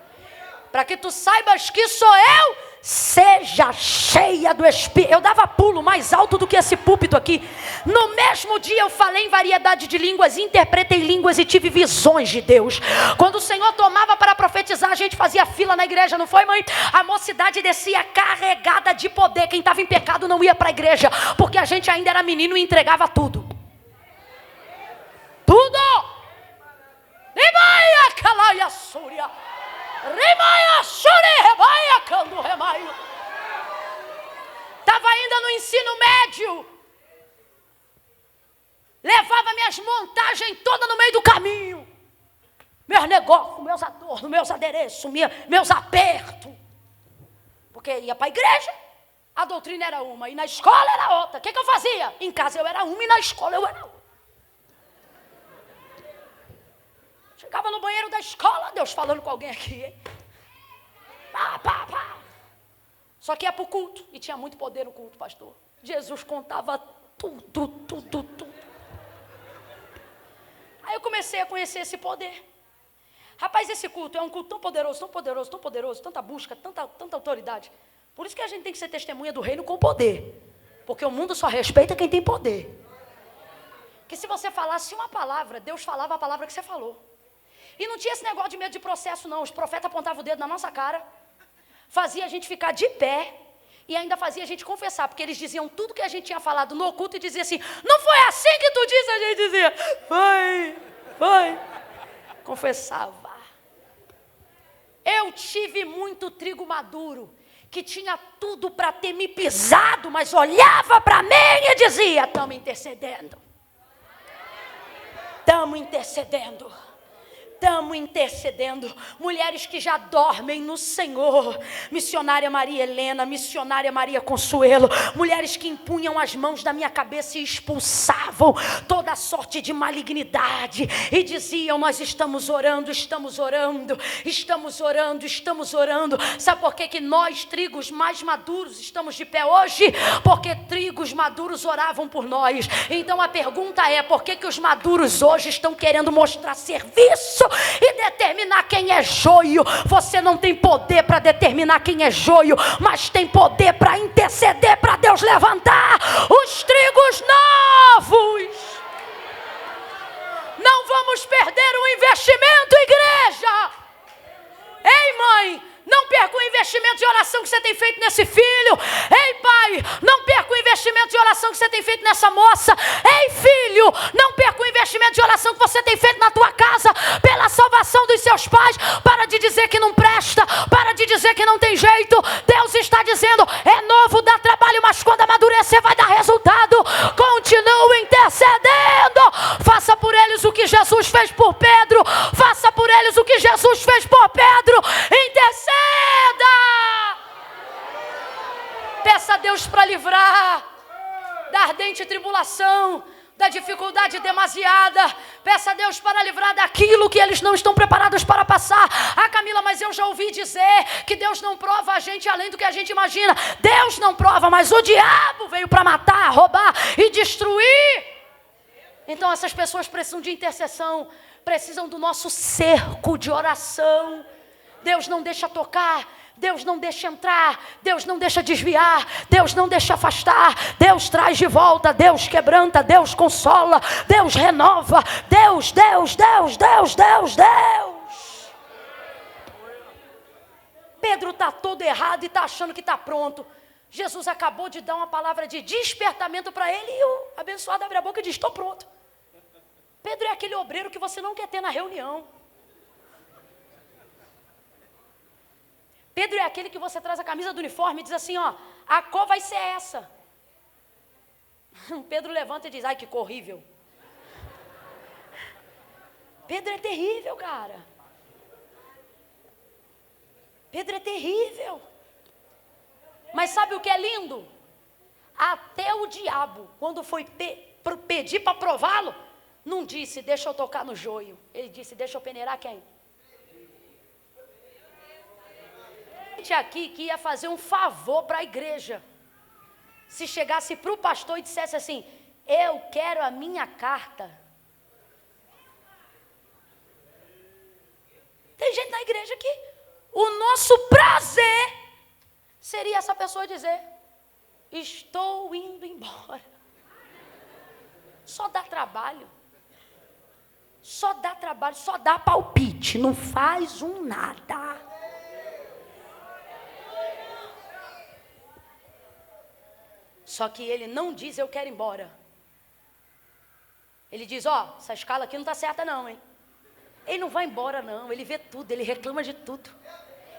Para que tu saibas que sou eu, seja cheia do Espírito. Eu dava pulo mais alto do que esse púlpito aqui. No mesmo dia eu falei em variedade de línguas, interpretei línguas e tive visões de Deus. Quando o Senhor tomava para profetizar, a gente fazia fila na igreja, não foi, mãe? A mocidade descia carregada de poder. Quem estava em pecado não ia para a igreja, porque a gente ainda era menino e entregava tudo. Tudo! Rimaia, calaia, súria. Rimaia, suri, rebaia, cando, remaio. Estava ainda no ensino médio. Levava minhas montagens todas no meio do caminho. Meus negócios, meus adornos, meus adereços, meus apertos. Porque ia para a igreja, a doutrina era uma, e na escola era outra. O que eu fazia? Em casa eu era uma e na escola eu era outra. Chegava no banheiro da escola, Deus falando com alguém aqui, hein? Pá, pá, pá. Só que ia para o culto, e tinha muito poder no culto, pastor. Jesus contava tudo. Aí eu comecei a conhecer esse poder. Rapaz, esse culto é um culto tão poderoso, tanta busca, tanta autoridade. Por isso que a gente tem que ser testemunha do reino com poder. Porque o mundo só respeita quem tem poder. Que se você falasse uma palavra, Deus falava a palavra que você falou. E não tinha esse negócio de medo de processo, não. Os profetas apontavam o dedo na nossa cara, fazia a gente ficar de pé e ainda fazia a gente confessar, porque eles diziam tudo que a gente tinha falado no oculto e dizia assim, não foi assim que tu disse? A gente dizia, foi. Confessava. Eu tive muito trigo maduro, que tinha tudo para ter me pisado, mas olhava para mim e dizia, estamos intercedendo. Mulheres que já dormem no Senhor. Missionária Maria Helena, missionária Maria Consuelo. Mulheres que impunham as mãos da minha cabeça e expulsavam toda sorte de malignidade. E diziam, nós estamos orando. Sabe por que nós, trigos mais maduros, estamos de pé hoje? Porque trigos maduros oravam por nós. Então a pergunta é, por que os maduros hoje estão querendo mostrar serviço e determinar quem é joio? Você não tem poder para determinar quem é joio, mas tem poder para interceder para Deus levantar os trigos novos. Não vamos perder o investimento, igreja. Ei, mãe, não perca o investimento de oração que você tem feito nesse filho. Ei, pai, não perca o investimento investimento de oração que você tem feito nessa moça. Ei, filho, não perca o investimento de oração que você tem feito na tua casa pela salvação dos seus pais. Para de dizer que não presta, para de dizer que não tem jeito. Deus está dizendo, é novo, dá trabalho, mas quando amadurecer vai dar resultado. Continue intercedendo. Faça por eles o que Jesus fez por Pedro. Faça por eles o que Jesus fez por Pedro. Interceda. Peça a Deus para livrar da ardente tribulação, da dificuldade demasiada. Peça a Deus para livrar daquilo que eles não estão preparados para passar. Ah, Camila, mas eu já ouvi dizer que Deus não prova a gente além do que a gente imagina. Deus não prova, mas o diabo veio para matar, roubar e destruir. Então essas pessoas precisam de intercessão, precisam do nosso cerco de oração. Deus não deixa tocar, Deus não deixa entrar, Deus não deixa desviar, Deus não deixa afastar, Deus traz de volta, Deus quebranta, Deus consola, Deus renova, Deus. Pedro está todo errado e está achando que está pronto. Jesus acabou de dar uma palavra de despertamento para ele e o abençoado abre a boca e diz, estou pronto. Pedro é aquele obreiro que você não quer ter na reunião. Pedro é aquele que você traz a camisa do uniforme e diz assim, ó, a cor vai ser essa. Pedro levanta e diz, ai que cor horrível. Pedro é terrível, cara. Pedro é terrível. Mas sabe o que é lindo? Até o diabo, quando foi pedir para prová-lo, não disse, deixa eu tocar no joio. Ele disse, deixa eu peneirar quem? Gente aqui que ia fazer um favor para a igreja. Se chegasse para o pastor e dissesse assim, eu quero a minha carta. Tem gente na igreja que o nosso prazer seria essa pessoa dizer, estou indo embora. Só dá trabalho. Só dá trabalho, só dá palpite, não faz um nada. Só que ele não diz, eu quero ir embora. Ele diz, ó, essa escala aqui não está certa não, hein? Ele não vai embora não, ele vê tudo, ele reclama de tudo.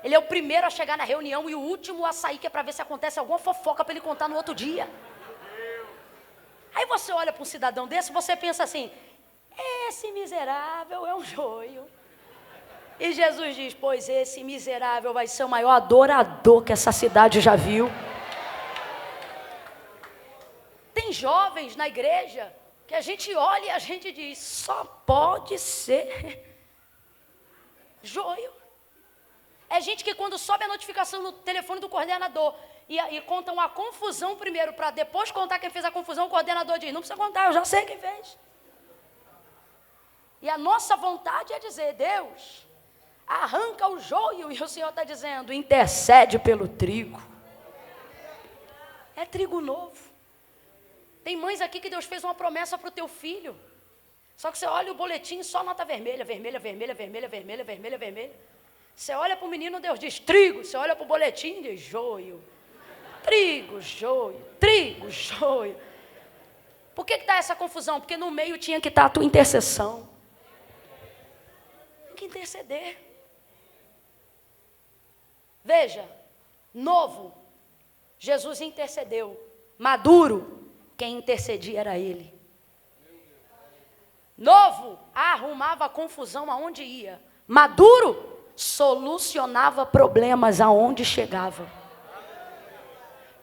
Ele é o primeiro a chegar na reunião e o último a sair, que é para ver se acontece alguma fofoca para ele contar no outro dia. Aí você olha para um cidadão desse, você pensa assim, esse miserável é um joio. E Jesus diz, pois esse miserável vai ser o maior adorador que essa cidade já viu. Tem jovens na igreja que a gente olha e a gente diz, só pode ser joio. É gente que quando sobe a notificação no telefone do coordenador e conta uma confusão primeiro, para depois contar quem fez a confusão, o coordenador diz, não precisa contar, eu já sei quem fez. E a nossa vontade é dizer, Deus, arranca o joio, e o Senhor está dizendo, intercede pelo trigo. É trigo novo. Tem mães aqui que Deus fez uma promessa para o teu filho. Só que você olha o boletim, só nota vermelha, vermelha, vermelha, vermelha, vermelha, vermelha, vermelha. Você olha para o menino, Deus diz trigo. Você olha para o boletim, diz joio. Trigo, joio, trigo, joio. Por que está essa confusão? Porque no meio tinha que estar a tua intercessão. Tem que interceder. Veja, novo, Jesus intercedeu. Maduro, quem intercedia era ele. Novo, arrumava confusão aonde ia. Maduro, solucionava problemas aonde chegava.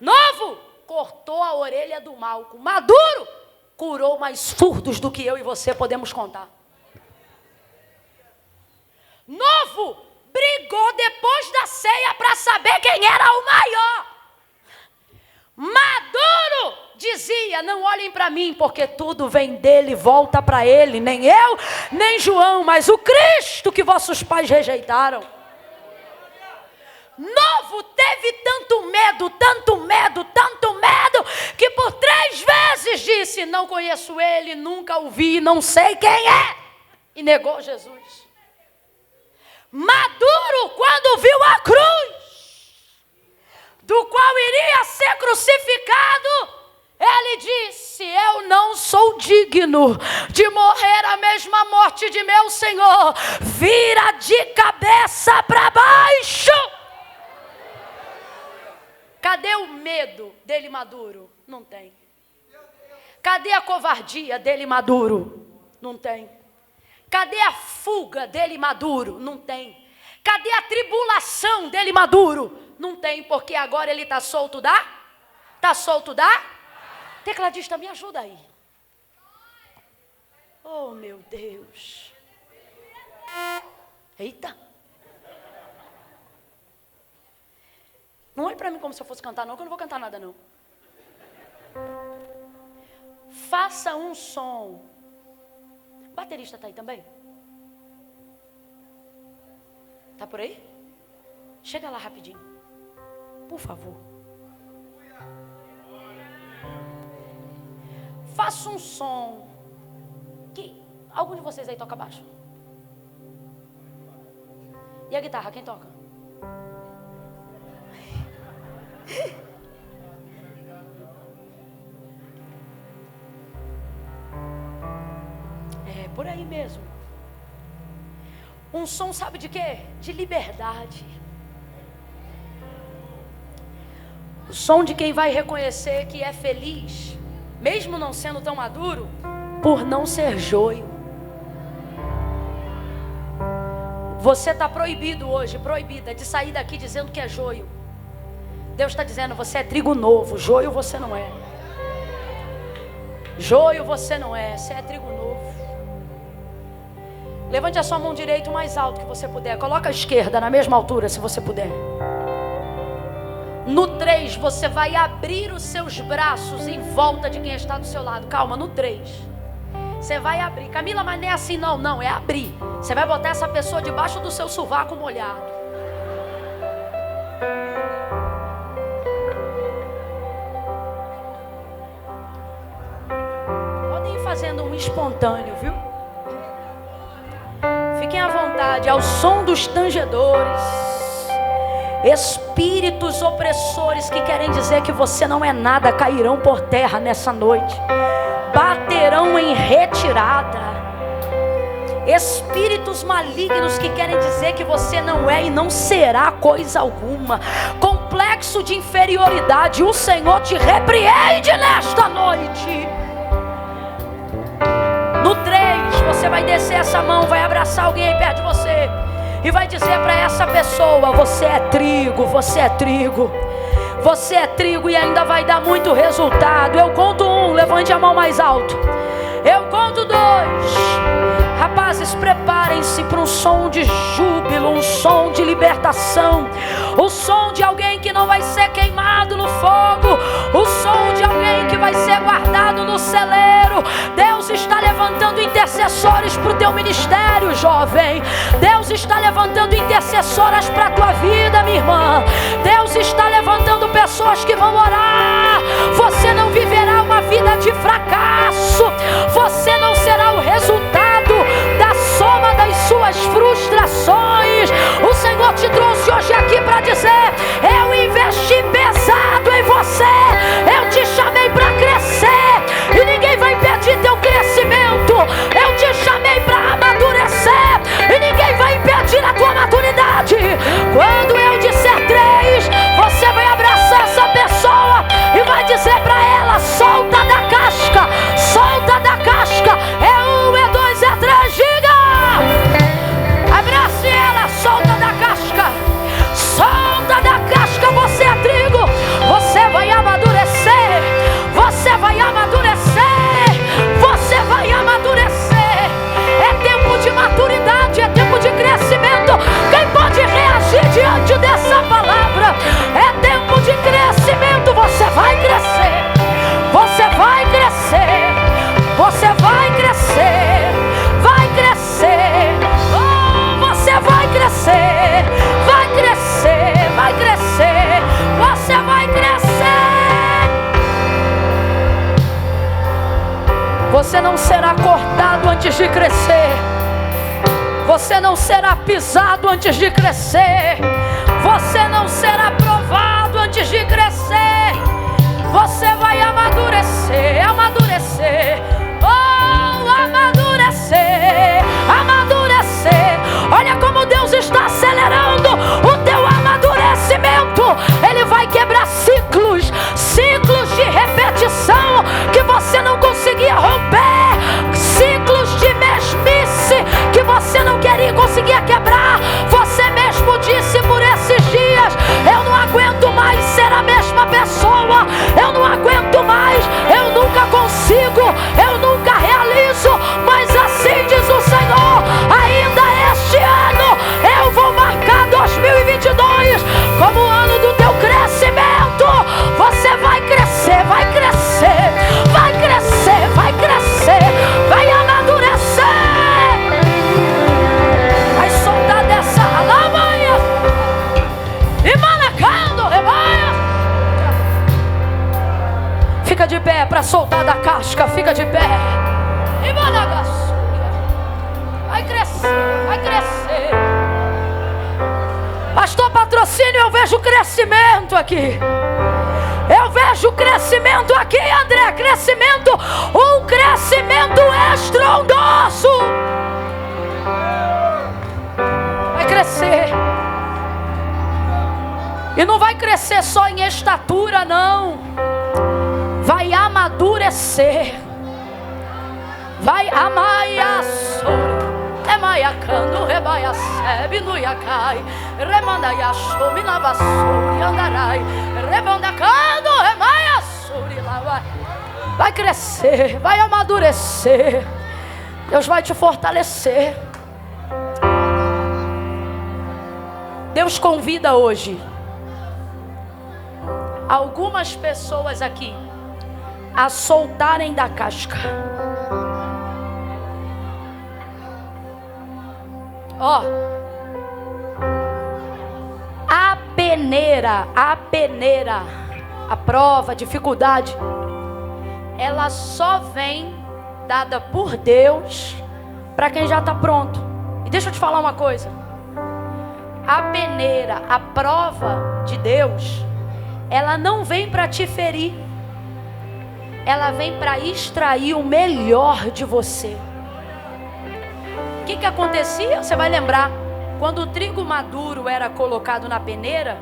Novo, cortou a orelha do Malco. Maduro, curou mais surdos do que eu e você podemos contar. Novo, brigou depois da ceia para saber quem era o maior. Maduro dizia, não olhem para mim, porque tudo vem dele e volta para ele. Nem eu, nem João, mas o Cristo que vossos pais rejeitaram. Novo teve tanto medo, tanto medo, tanto medo, que por 3 vezes disse, não conheço ele, nunca o vi, não sei quem é. E negou Jesus. Maduro, quando viu a cruz, do qual iria ser crucificado, Ele disse: eu não sou digno de morrer a mesma morte de meu Senhor. Vira de cabeça para baixo. Cadê o medo dele maduro? Não tem. Cadê a covardia dele maduro? Não tem. Cadê a fuga dele maduro? Não tem. Cadê a tribulação dele maduro? Não tem, porque agora ele está solto da? Está solto da? Tecladista, me ajuda aí. Oh, meu Deus. Eita. Não olhe para mim como se eu fosse cantar não, que eu não vou cantar nada não. Faça um som. O baterista está aí também? Está por aí? Chega lá rapidinho. Por favor. Faça um som. Algum de vocês aí toca baixo? E a guitarra, quem toca? É por aí mesmo. Um som, sabe de quê? De liberdade. O som de quem vai reconhecer que é feliz, mesmo não sendo tão maduro, por não ser joio. Você está proibido hoje, proibida, de sair daqui dizendo que é joio. Deus está dizendo: você é trigo novo, joio você não é. Joio você não é, você é trigo novo. Levante a sua mão direita o mais alto que você puder. Coloca a esquerda na mesma altura, se você puder. No 3, você vai abrir os seus braços em volta de quem está do seu lado. Calma, no 3. Você vai abrir. Camila, mas não é assim não. Não, é abrir. Você vai botar essa pessoa debaixo do seu sovaco molhado. Podem ir fazendo um espontâneo, viu? Fiquem à vontade, ao som dos tangedores. Espíritos opressores que querem dizer que você não é nada cairão por terra nessa noite. Baterão em retirada. Espíritos malignos que querem dizer que você não é e não será coisa alguma. Complexo de inferioridade, o Senhor te repreende nesta noite. No 3, você vai descer essa mão, vai abraçar alguém aí perto de você e vai dizer para essa pessoa: você é trigo, você é trigo. Você é trigo e ainda vai dar muito resultado. Eu conto 1, levante a mão mais alto. Eu conto 2. Rapazes, preparem-se para um som de júbilo, um som de libertação, o som de alguém que não vai ser queimado no fogo, o som de alguém que vai ser guardado no celeiro. Deus está levantando intercessores para o teu ministério, jovem. Deus está levantando intercessoras para a tua vida, minha irmã. Deus está levantando pessoas que vão orar. Você não viverá uma vida de fracasso. Você não será o resultado da soma das suas frustrações. O Senhor te trouxe hoje aqui para dizer: eu investi pesado em você. Eu te chamei para crescer e ninguém vai impedir teu crescimento. Eu te chamei para amadurecer e ninguém vai impedir a tua maturidade. Quando eu disser 3, você vai abraçar essa pessoa e vai dizer para ela: solta da casca, solta da casca. É 1, é 2, é 3, diga! Abrace ela, solta da casca, solta da casca. Você é trigo, você vai amadurecer, você vai amadurecer, você vai amadurecer. É tempo de maturidade, é tempo de crescimento. Quem pode reagir diante dessa palavra? É tempo de crescimento. Você vai crescer, você vai crescer, você vai crescer, vai crescer. Oh, você vai crescer, vai crescer, vai crescer, você vai crescer. Você não será cortado antes de crescer. Você não será pisado antes de crescer. Você não será provado antes de crescer. Você vai amadurecer, amadurecer. Oh, amadurecer, amadurecer. Olha como Deus está acelerando o teu amadurecimento. Ele vai quebrar ciclos, ciclos de repetição que você não conseguia romper, ciclos de mesmice que você não conseguia quebrar. Você mesmo disse por esses dias: eu não aguento mais ser a mesma pessoa, eu não aguento mais, eu nunca consigo, eu nunca realizo. Mas assim diz o Senhor: ainda este ano eu vou marcar 2022 como o ano do teu crescimento. Você vai crescer, vai crescer, vai crescer, vai crescer, vai amadurecer, vai soltar dessa alamanha e manacando, rebanha. Fica de pé para soltar da casca, fica de pé e managaçuia. Vai crescer, vai crescer. Pastor Patrocínio, eu vejo crescimento aqui. Eu vejo crescimento aqui, André. Crescimento, um crescimento estrondoso. Vai crescer. E não vai crescer só em estatura, não. Vai amadurecer. Vai amaiaço. Emaiacando, rebaiacebe, nuiacai, remandaiaxome, lavassuri, andarai, rebandacando, remaiaçuri, lavai. Vai crescer, vai amadurecer. Deus vai te fortalecer. Deus convida hoje algumas pessoas aqui a soltarem da casca. Ó, a peneira, a prova, a dificuldade, ela só vem dada por Deus para quem já está pronto. E deixa eu te falar uma coisa: a peneira, a prova de Deus, ela não vem para te ferir, ela vem para extrair o melhor de você. O que acontecia? Você vai lembrar, quando o trigo maduro era colocado na peneira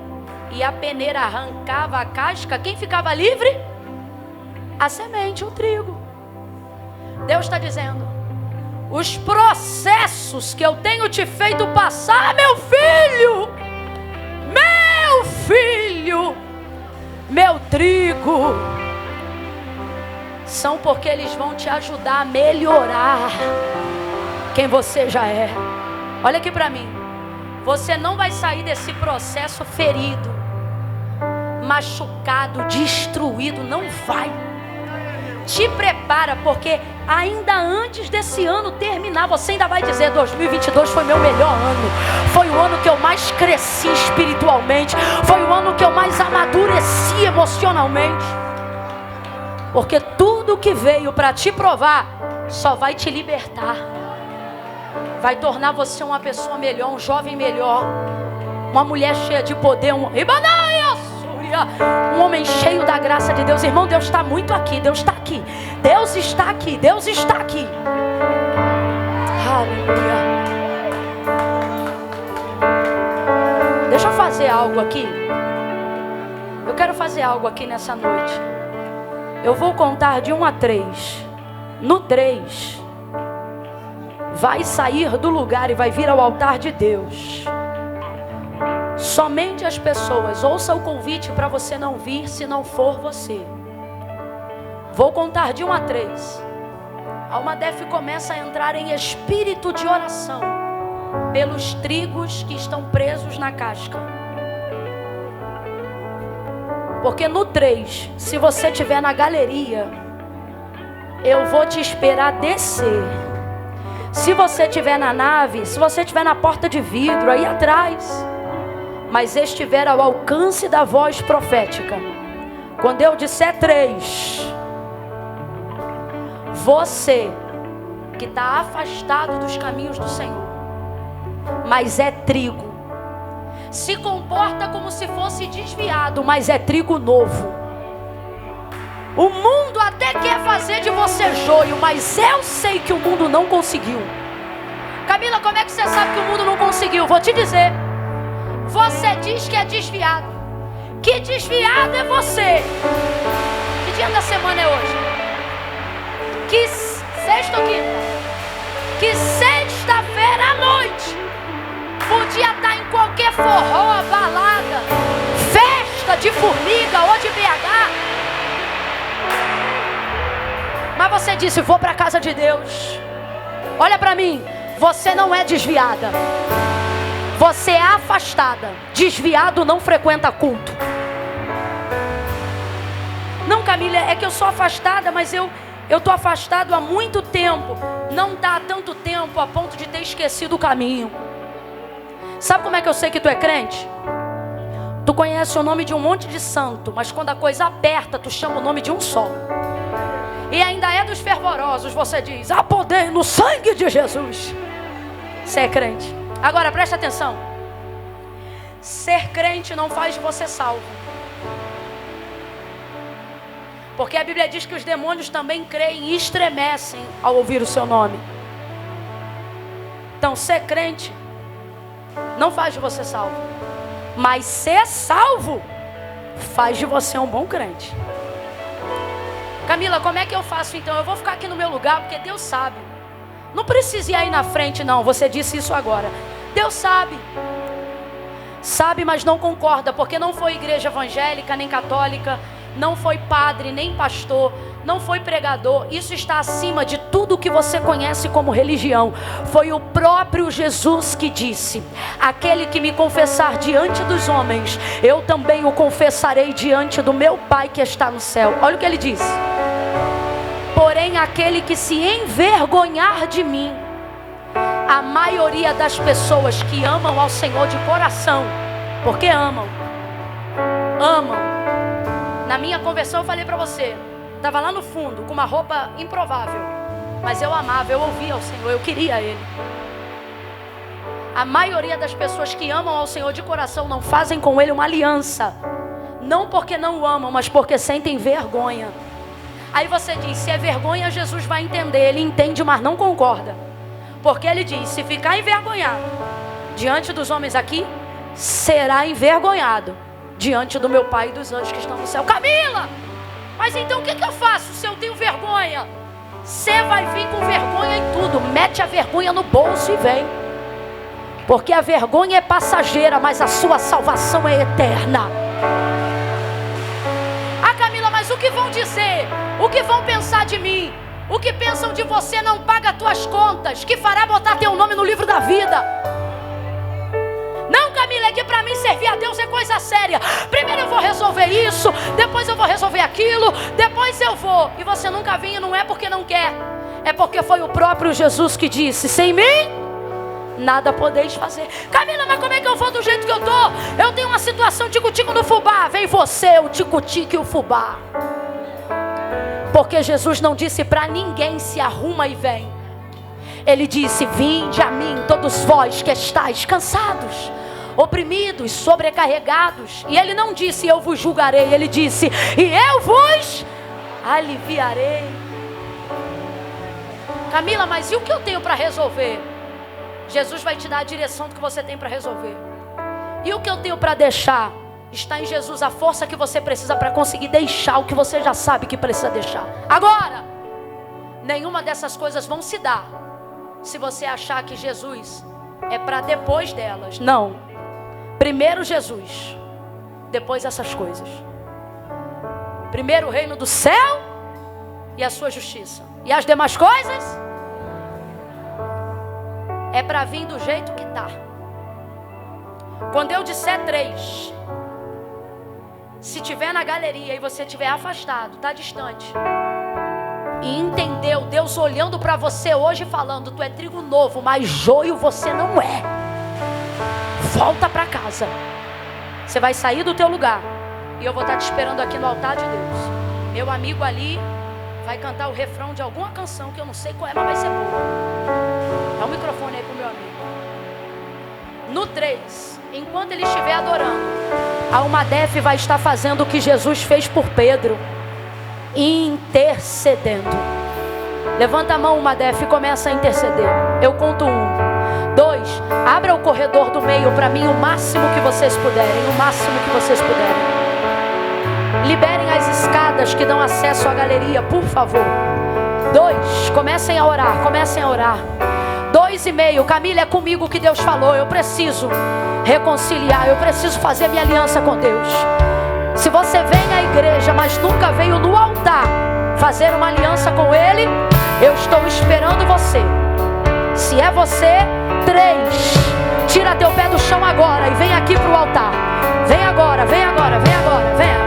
e a peneira arrancava a casca, quem ficava livre? A semente, o trigo. Deus está dizendo: os processos que eu tenho te feito passar, meu filho, meu trigo, são porque eles vão te ajudar a melhorar quem você já é. Olha aqui para mim. Você não vai sair desse processo ferido, machucado, destruído. Não vai. Te prepara, porque ainda antes desse ano terminar, você ainda vai dizer: 2022 foi meu melhor ano. Foi o ano que eu mais cresci espiritualmente. Foi o ano que eu mais amadureci emocionalmente. Porque tudo que veio para te provar só vai te libertar. Vai tornar você uma pessoa melhor, um jovem melhor, uma mulher cheia de poder, um homem cheio da graça de Deus. Irmão, Deus está muito aqui, Deus está aqui, Deus está aqui, Deus está aqui. Aleluia. Deixa eu fazer algo aqui. Eu quero fazer algo aqui nessa noite. Eu vou contar de 1 a 3. No 3, vai sair do lugar e vai vir ao altar de Deus. Somente as pessoas, ouça o convite para você não vir se não for você. Vou contar de 1 a 3. A alma def começa a entrar em espírito de oração pelos trigos que estão presos na casca. Porque no 3, se você estiver na galeria, eu vou te esperar descer. Se você estiver na nave, se você estiver na porta de vidro, aí atrás, mas estiver ao alcance da voz profética, quando eu disser 3, você que está afastado dos caminhos do Senhor, mas é trigo, se comporta como se fosse desviado, mas é trigo novo. O mundo até quer fazer de você joio, mas eu sei que o mundo não conseguiu. Camila, como é que você sabe que o mundo não conseguiu? Vou te dizer. Você diz que é desviado. Que desviado é você? Que dia da semana é hoje? Que sexta ou quinta? Que sexta-feira à noite podia estar em qualquer forró, balada, festa de formiga ou de BH. Mas você disse, vou para a casa de Deus. Olha para mim, você não é desviada. Você é afastada. Desviado não frequenta culto. Não, Camila, é que eu sou afastada, mas eu estou afastado há muito tempo. Não dá tanto tempo a ponto de ter esquecido o caminho. Sabe como é que eu sei que tu é crente? Tu conhece o nome de um monte de santo, mas quando a coisa aperta, tu chama o nome de um só. E ainda é dos fervorosos, você diz, há poder no sangue de Jesus. Você é crente. Agora presta atenção. Ser crente não faz de você salvo. Porque a Bíblia diz que os demônios também creem e estremecem ao ouvir o seu nome. Então ser crente não faz de você salvo. Mas ser salvo faz de você um bom crente. Camila, como é que eu faço então? Eu vou ficar aqui no meu lugar porque Deus sabe. Não precisa ir aí na frente não, você disse isso agora. Deus sabe. Sabe, mas não concorda, porque não foi igreja evangélica nem católica, não foi padre nem pastor, não foi pregador. Isso está acima de tudo que você conhece como religião. Foi o próprio Jesus que disse: aquele que me confessar diante dos homens, eu também o confessarei diante do meu Pai que está no céu. Olha o que ele disse: porém aquele que se envergonhar de mim. A maioria das pessoas que amam ao Senhor de coração, porque amam. Na minha conversão eu falei para você, estava lá no fundo com uma roupa improvável, mas eu amava, eu ouvia ao Senhor, eu queria Ele. A maioria das pessoas que amam ao Senhor de coração não fazem com Ele uma aliança, não porque não o amam, mas porque sentem vergonha. Aí você diz, se é vergonha, Jesus vai entender. Ele entende, mas não concorda, porque Ele diz, se ficar envergonhado diante dos homens aqui, será envergonhado diante do meu Pai e dos anjos que estão no céu. Camila, mas então o que eu faço se eu tenho vergonha? Você vai vir com vergonha em tudo. Mete a vergonha no bolso e vem. Porque a vergonha é passageira, mas a sua salvação é eterna. Ah, Camila, mas o que vão dizer? O que vão pensar de mim? O que pensam de você não paga tuas contas, que fará botar teu nome no livro da vida. Não, Camila, é que para mim servir a Deus é coisa séria. Primeiro eu vou resolver isso, depois eu vou resolver aquilo, depois eu vou. E você nunca vem, e não é porque não quer, é porque foi o próprio Jesus que disse: sem mim nada podeis fazer. Camila, mas como é que eu vou do jeito que eu tô? Eu tenho uma situação tico-tico no fubá. Vem você, o tico-tico e o fubá. Porque Jesus não disse para ninguém se arruma e vem. Ele disse: vinde a mim todos vós que estáis cansados, oprimidos, sobrecarregados. E Ele não disse eu vos julgarei. Ele disse e eu vos aliviarei. Camila, mas e o que eu tenho para resolver? Jesus vai te dar a direção do que você tem para resolver. E o que eu tenho para deixar? Está em Jesus a força que você precisa para conseguir deixar o que você já sabe que precisa deixar. Agora, nenhuma dessas coisas vão se dar se você achar que Jesus é para depois delas. Não. Primeiro Jesus, depois essas coisas. Primeiro o reino do céu e a sua justiça. E as demais coisas é para vir do jeito que está. Quando eu disser 3, se tiver na galeria e você estiver afastado, está distante, e entendeu Deus olhando para você hoje falando: tu é trigo novo, mas joio você não é. Volta para casa. Você vai sair do teu lugar e eu vou estar te esperando aqui no altar de Deus. Meu amigo ali vai cantar o refrão de alguma canção que eu não sei qual é, mas vai ser boa. Dá o microfone aí pro meu amigo. No 3, enquanto ele estiver adorando, a Almadef vai estar fazendo o que Jesus fez por Pedro. intercedendo. Levanta a mão, Madef, e começa a interceder. Eu conto 1, 2, abra o corredor do meio para mim o máximo que vocês puderem, o máximo que vocês puderem. Liberem as escadas que dão acesso à galeria, por favor. 2, comecem a orar, comecem a orar. 2,5, Camila, é comigo que Deus falou. Eu preciso reconciliar, eu preciso fazer minha aliança com Deus. Se você vem à igreja, mas nunca veio no altar fazer uma aliança com Ele, eu estou esperando você. Se é você, 3, tira teu pé do chão agora e vem aqui para o altar. Vem agora, vem agora, vem agora, venha.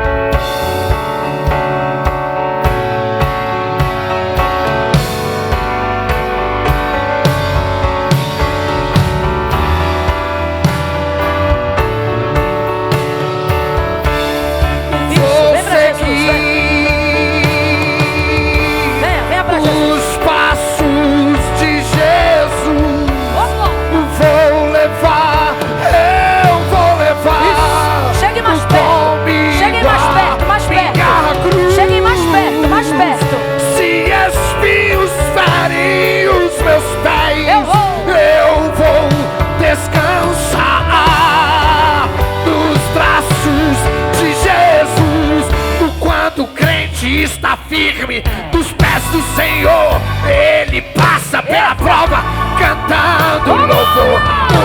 Está firme dos pés do Senhor, ele passa pela prova cantando louvor.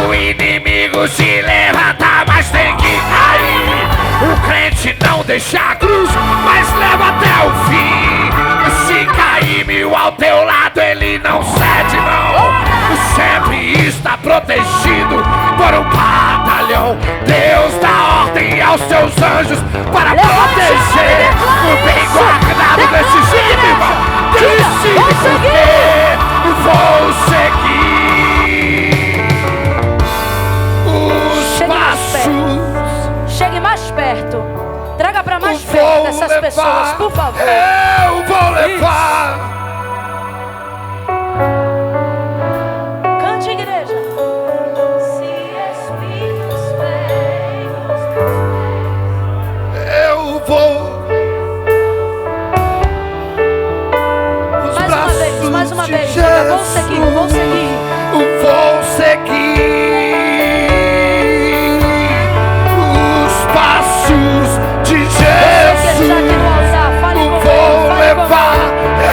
O inimigo se levanta, mas tem que cair. O crente não deixa a cruz, mas leva até o fim. Se cair 1000 ao teu lado, ele não cede não. Sempre está protegido por um batalhão. Deus dá ordem aos seus anjos para proteger o bem guardado desse time, irmão. Decide porque vou seguir os passos. Chegue mais perto. Traga para mais perto essas pessoas, por favor. Eu vou levar. Cante, igreja. Se espinhos feios, eu vou. Mais uma vez. Vou seguir, vou seguir. Vou seguir os passos de Jesus. Vou levar,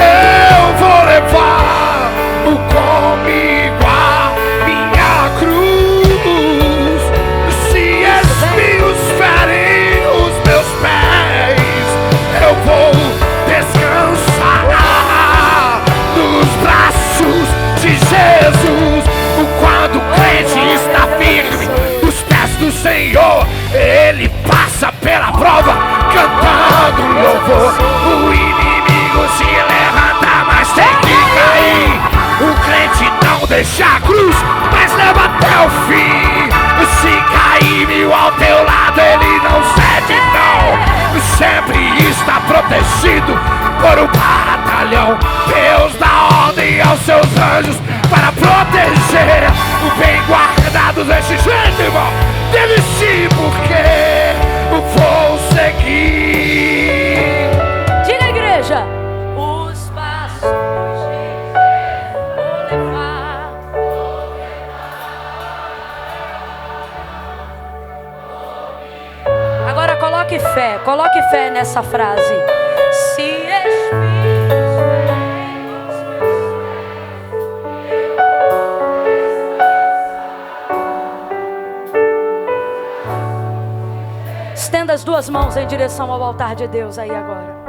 eu vou levar comigo a minha cruz. Se espinhos ferem os meus pés, eu vou descansar nos braços de Jesus. Quando o crente está firme nos pés do Senhor, ele passa pela prova cantando louvor. O inimigo se levanta, mas tem que cair. O crente não deixa a cruz, mas leva até o fim. Se cair 1000 ao teu lado, ele não cede não. Sempre está protegido por um batalhão. Deus dá ordem aos seus anjos para proteger o bem guardado deste jeito, irmão. Deve sim, porque vou seguir. Diga, igreja. Os passos vou levar. Agora coloque fé nessa frase. Se espinhos estenda as duas mãos em direção ao altar de Deus aí agora.